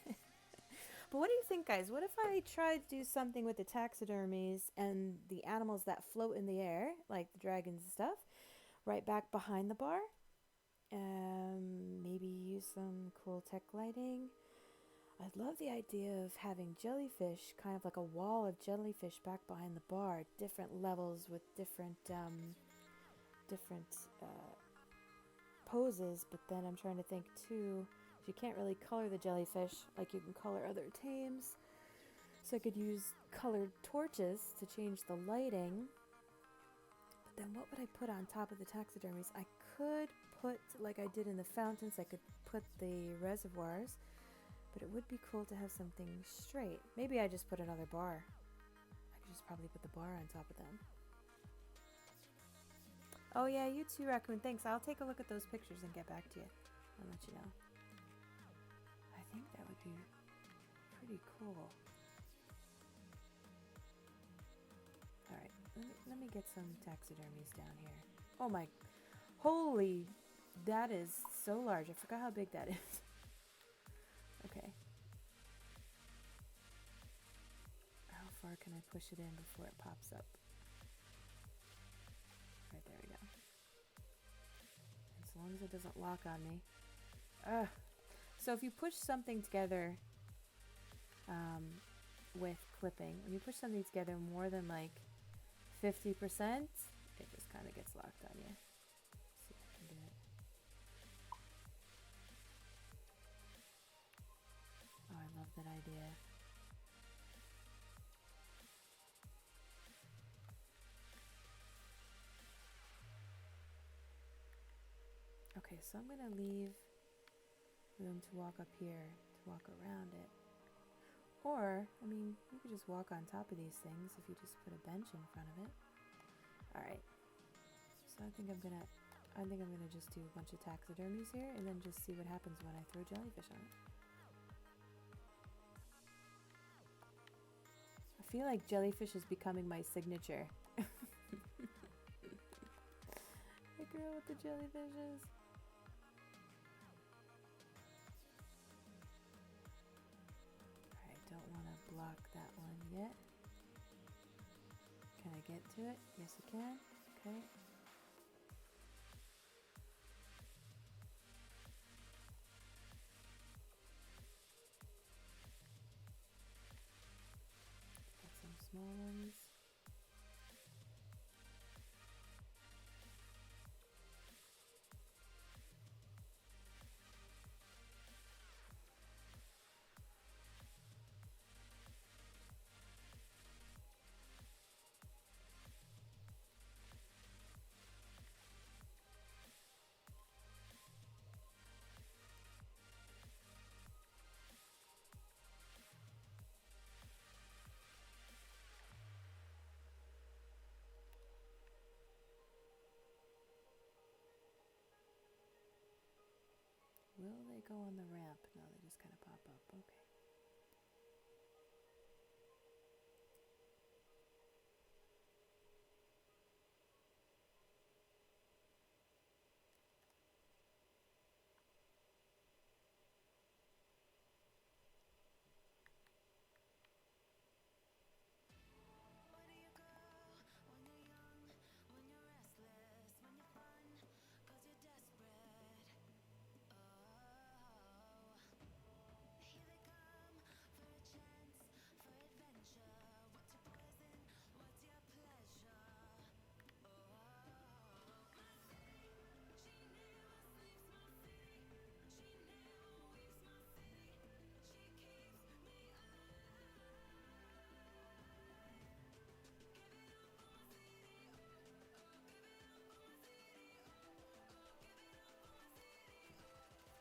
But what do you think, guys? What if I tried to do something with the taxidermies and the animals that float in the air, like the dragons and stuff, right back behind the bar? Maybe use some cool tech lighting. I'd love the idea of having jellyfish, kind of like a wall of jellyfish back behind the bar, different levels with different poses. But then I'm trying to think too, you can't really color the jellyfish like you can color other tames. So I could use colored torches to change the lighting. But then what would I put on top of the taxidermies? I could put, like I did in the fountains, I could put the reservoirs. But it would be cool to have something straight. Maybe I just put another bar. I could just probably put the bar on top of them. Oh yeah, you too, Raccoon. Thanks. I'll take a look at those pictures and get back to you. I'll let you know. I think that would be pretty cool. Alright, let me get some taxidermies down here. Oh my, holy, that is so large. I forgot how big that is. Okay. How far can I push it in before it pops up? Right, there we go. As long as it doesn't lock on me. So if you push something together with clipping, when you push something together more than like 50%, it just kind of gets locked on you. Let's see if I can do it. Oh, I love that idea. Okay, so I'm going to leave room to walk up here, to walk around it. Or, I mean, you could just walk on top of these things if you just put a bench in front of it. Alright. So I think I'm gonna just do a bunch of taxidermies here and then just see what happens when I throw jellyfish on it. I feel like jellyfish is becoming my signature. The girl with the jellyfishes. Alright, don't want to block that one yet. Can I get to it? Yes, I can. Okay. Got some small ones. Will they go on the ramp? No, they just kind of pop up. Okay.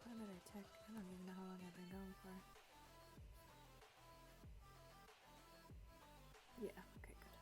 How did I tech? I don't even know how long I've been going for. Yeah, okay, good.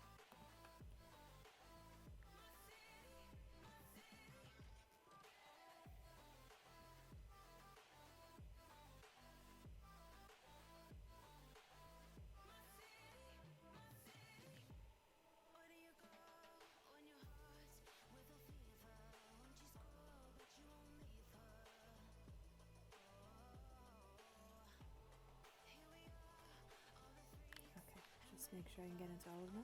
Make sure I can get into all of them.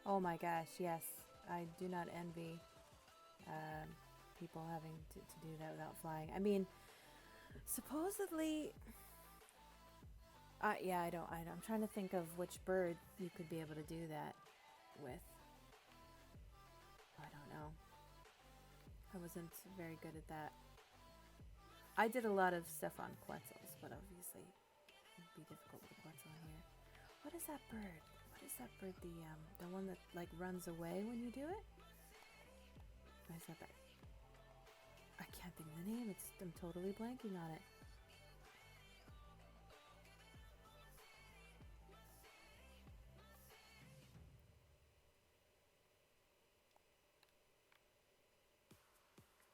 Oh my gosh, yes. I do not envy people having to do that without flying. I mean, supposedly... yeah, I don't. I'm trying to think of which bird you could be able to do that with. I don't know. I wasn't very good at that. I did a lot of stuff on Quetzals, but obviously it'd be difficult with the Quetzal in here. What is that bird? What is that bird? The one that like runs away when you do it? What is that bird? I can't think of the name. I'm totally blanking on it.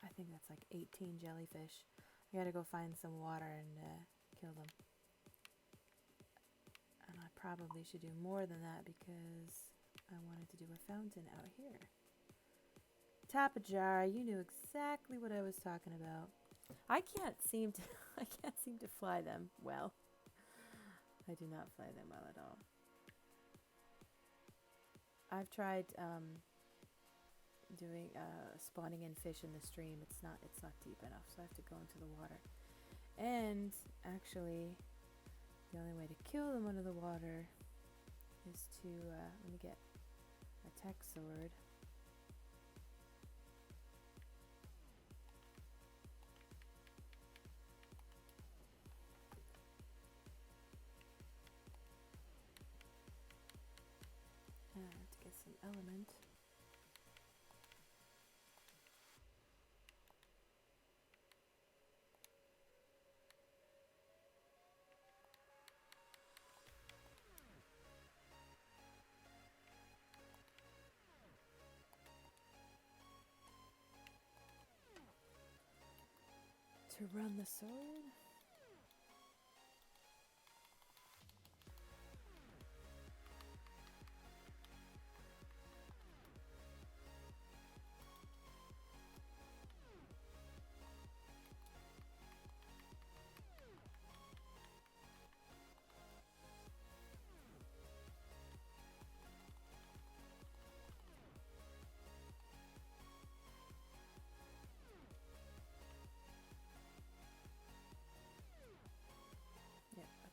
I think that's like 18 jellyfish. I gotta go find some water and kill them. And I probably should do more than that because I wanted to do a fountain out here. Tapajara, you knew exactly what I was talking about. I can't seem to fly them well. I do not fly them well at all. I've tried doing spawning in fish in the stream. It's not deep enough, so I have to go into the water. And actually, the only way to kill them under the water is to let me get a tech sword. To get some element. To run the sword.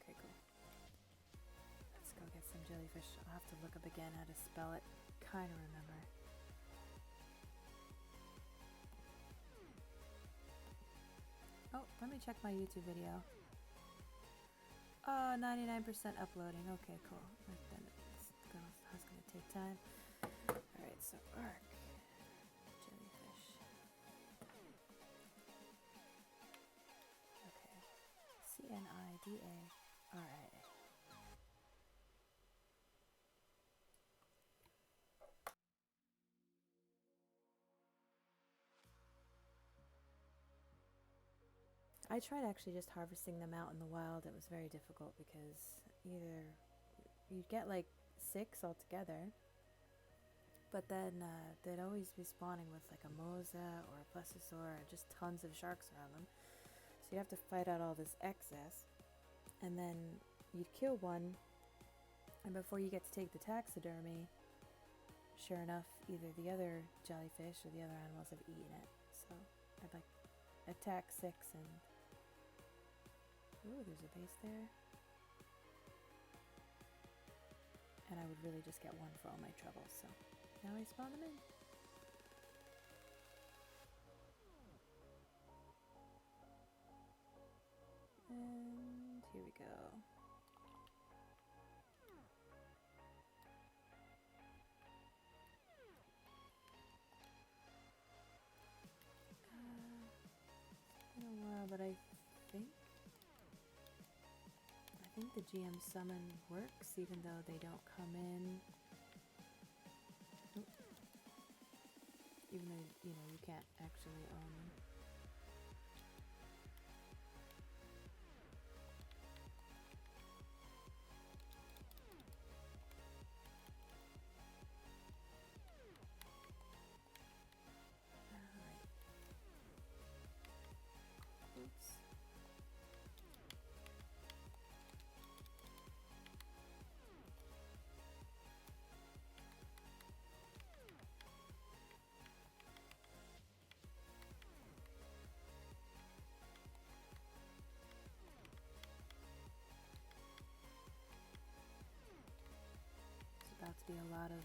Okay, cool. Let's go get some jellyfish. I'll have to look up again how to spell it. Kind of remember. Oh, let me check my YouTube video. 99% uploading. Okay, cool. Then that's gonna take time. Alright, so arc. Jellyfish. Okay. CNIDA. I tried actually just harvesting them out in the wild. It was very difficult because either you'd get like 6 altogether, but then they'd always be spawning with like a mosa or a plesiosaur and just tons of sharks around them. So you have to fight out all this excess, and then you'd kill one, and before you get to take the taxidermy, sure enough, either the other jellyfish or the other animals have eaten it. So I'd like attack 6 and... Ooh, there's a base there. And I would really just get one for all my troubles, so now I spawn them in. And here we go. think the GM summon works even though they don't come in. Oop. Even though, you know, you can't actually own them. Alright. Oops. About to be a lot of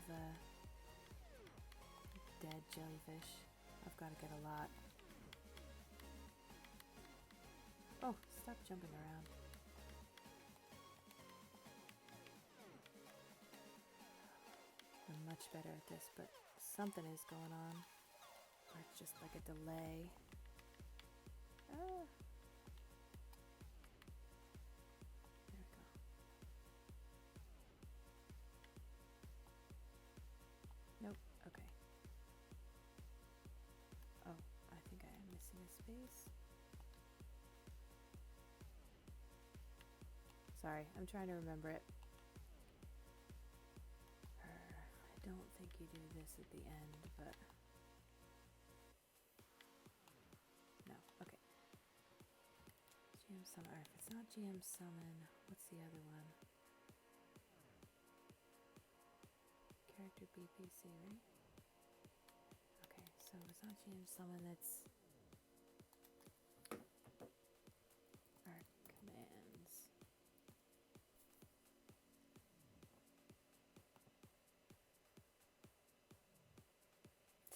dead jellyfish. I've got to get a lot. Oh, stop jumping around. I'm much better at this, but something is going on. Or it's just like a delay. Ah. There we go. Nope. Okay. Oh, I think I am missing a space. Sorry, I'm trying to remember it. I don't think you do this at the end, but... No, okay. GM Summon, or if it's not GM Summon, what's the other one? Character BPC, right? Okay, so it's not GM Summon, it's... our commands.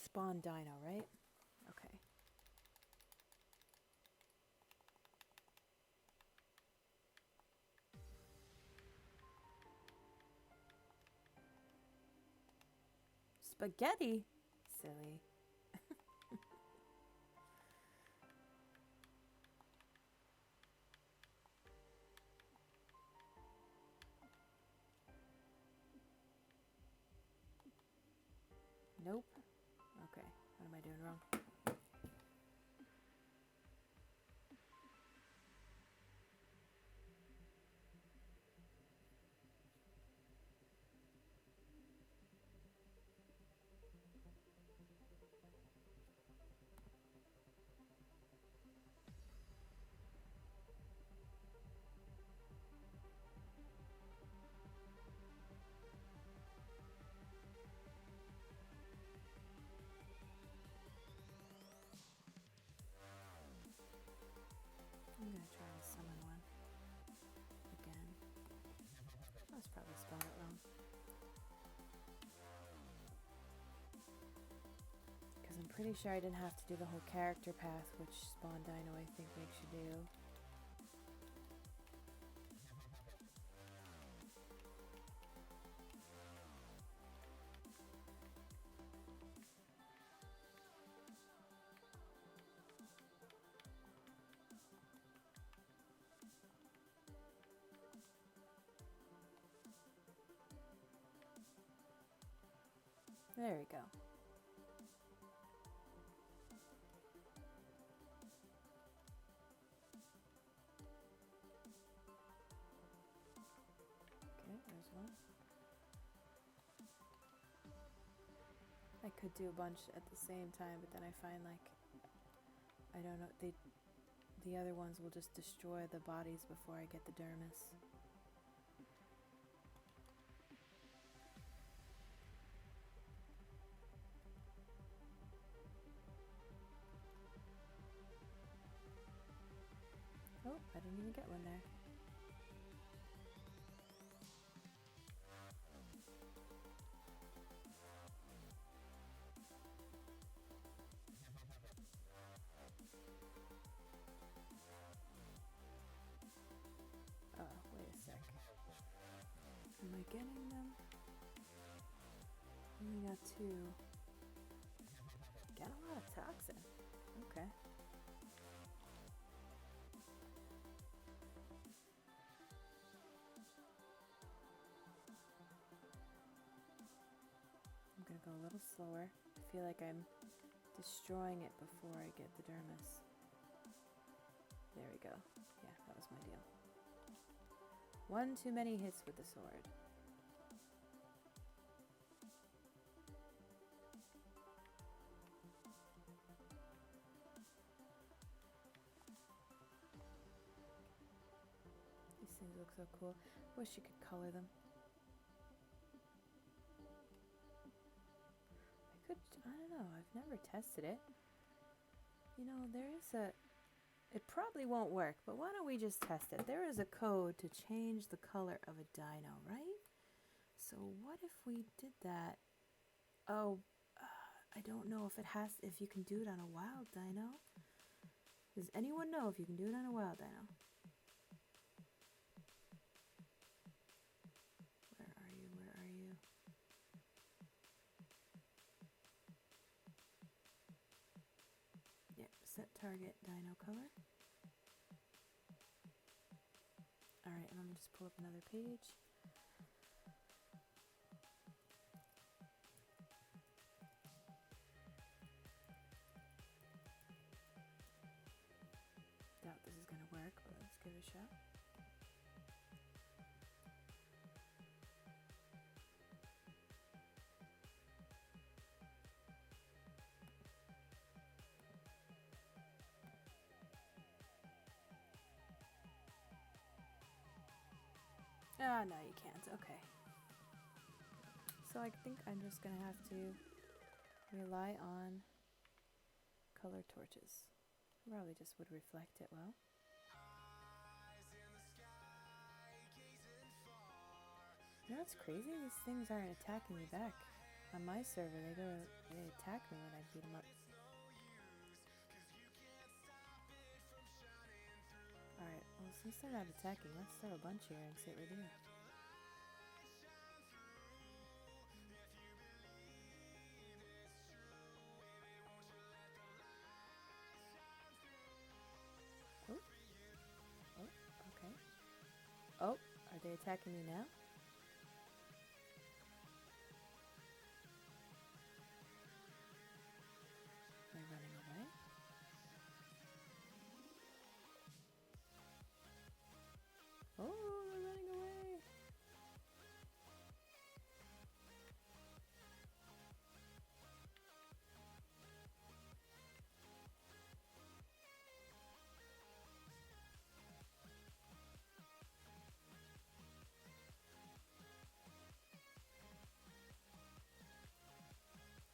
Spawn Dino, right? Okay. Spaghetti? Silly. Nope. Okay, what am I doing wrong? I'm gonna try to summon one again. I was probably spelled it wrong. Because I'm pretty sure I didn't have to do the whole character path, which Spawn Dino I think makes you do. There we go. Okay, there's one. I could do a bunch at the same time, but then I find like, I don't know, the other ones will just destroy the bodies before I get the dermis. Oh, I didn't even get one there. Oh, wait a sec. Am I getting them? Only got two. Got a lot of toxin. Okay. I'll go a little slower. I feel like I'm destroying it before I get the dermis. There we go. Yeah, that was my deal. One too many hits with the sword. These things look so cool. Wish you could color them. I don't know, I've never tested it. You know, it probably won't work, but why don't we just test it? There is a code to change the color of a dino, right? So what if we did that? Oh, I don't know if you can do it on a wild dino. Does anyone know if you can do it on a wild dino? Where are you? Where are you? Yeah, set target dino color. Alright, and I'm gonna just pull up another page. Doubt this is gonna work, but let's give it a shot. Ah, no, you can't. Okay. So I think I'm just gonna have to rely on color torches. Probably just would reflect it well. You know what's crazy? These things aren't attacking me back. On my server, they attack me when I beat them up. Alright, well, since they're not attacking, let's throw a bunch here and see what we do. Oh. Oh, okay. Oh, are they attacking me now? Are they running away? Oh, they're running away!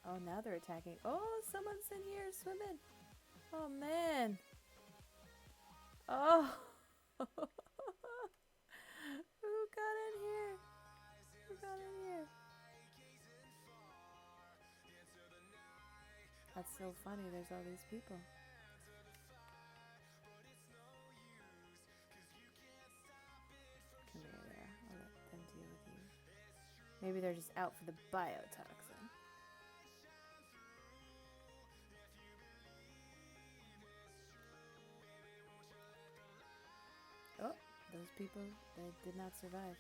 Oh, now they're attacking. Oh, someone's in here swimming! Oh, man! Oh! Who got in here? Who got in here? That's so funny, there's all these people. Come here there, I'll let them deal with you. Maybe they're just out for the biotoxin. Oh, those people, they did not survive.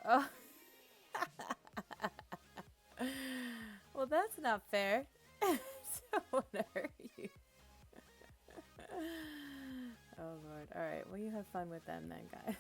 Oh. Well, that's not fair. Someone hurt you. Oh, Lord. Alright, well, you have fun with them then, guys.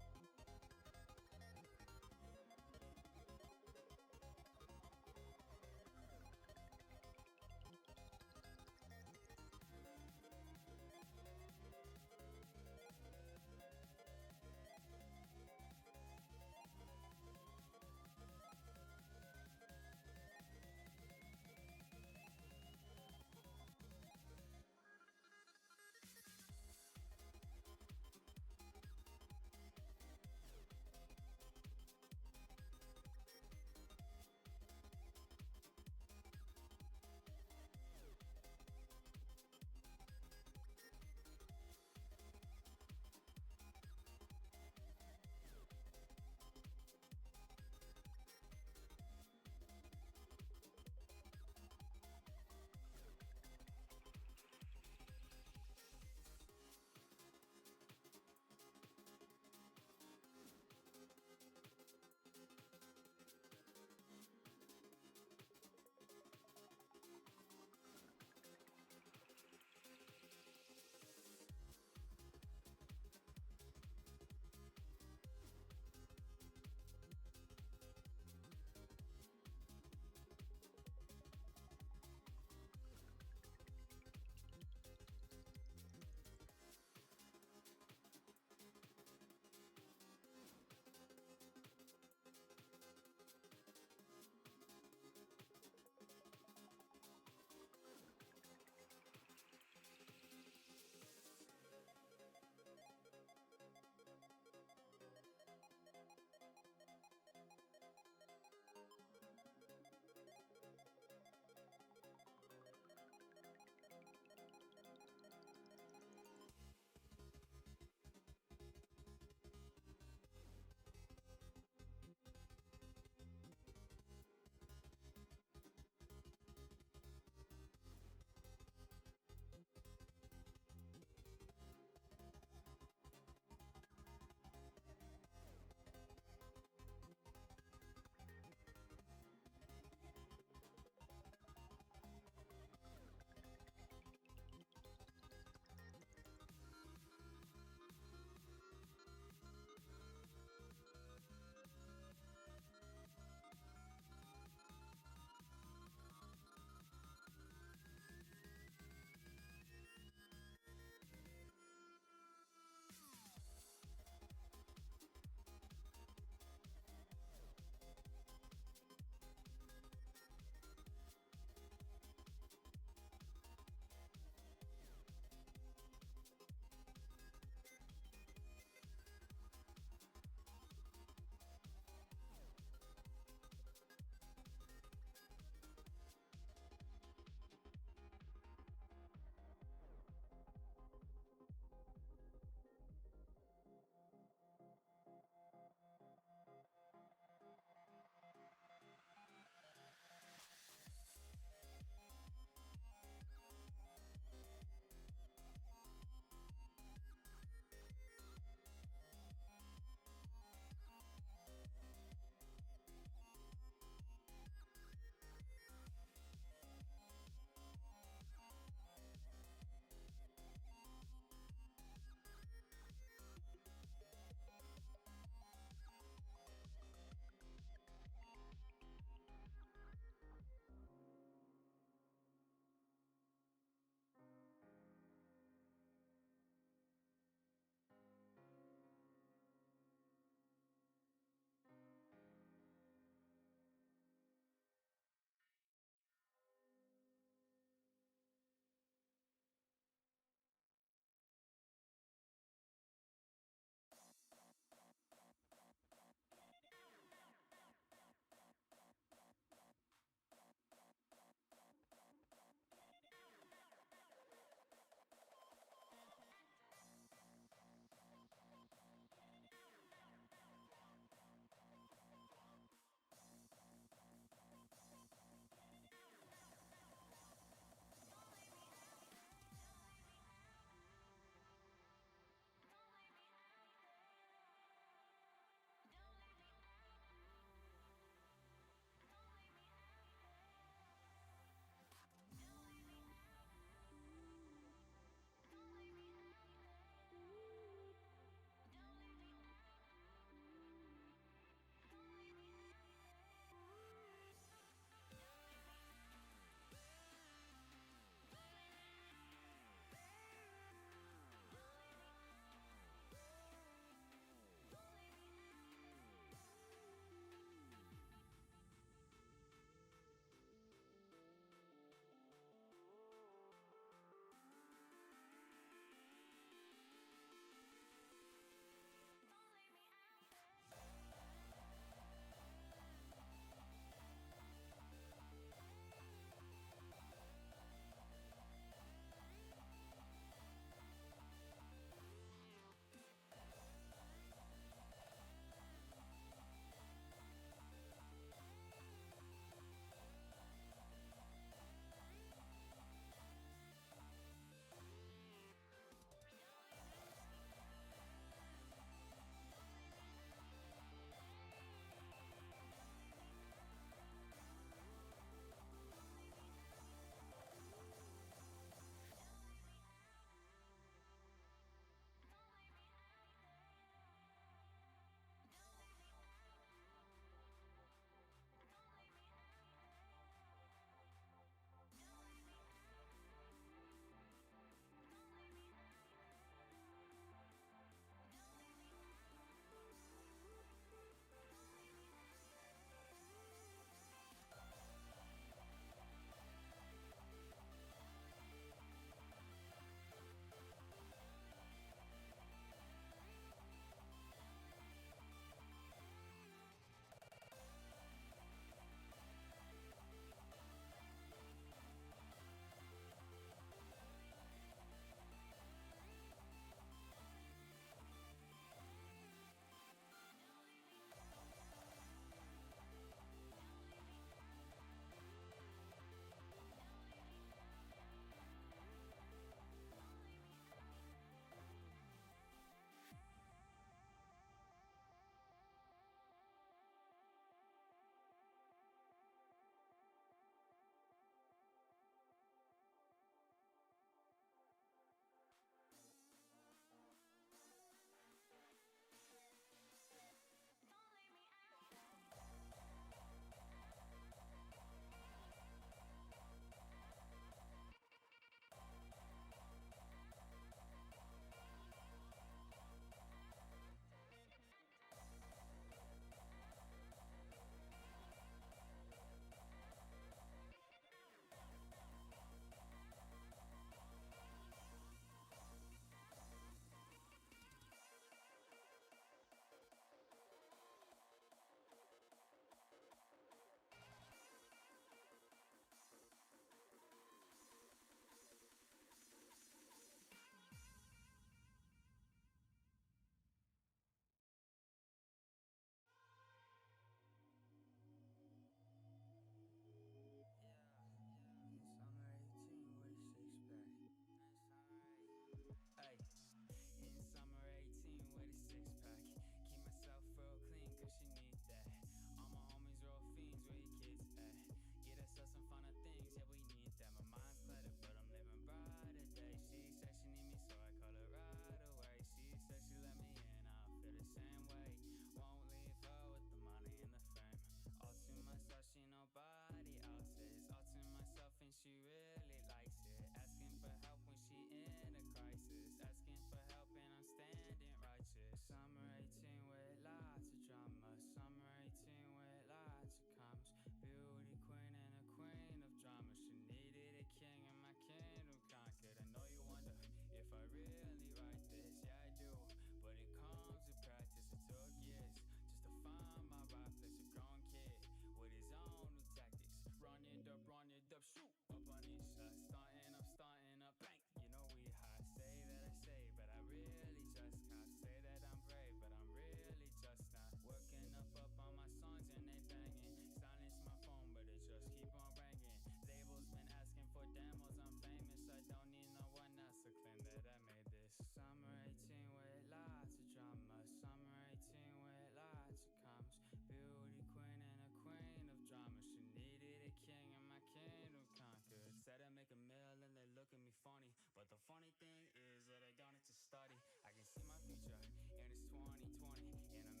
funny, but the funny thing is that I don't need to study. I can see my future, and it's 2020, and I'm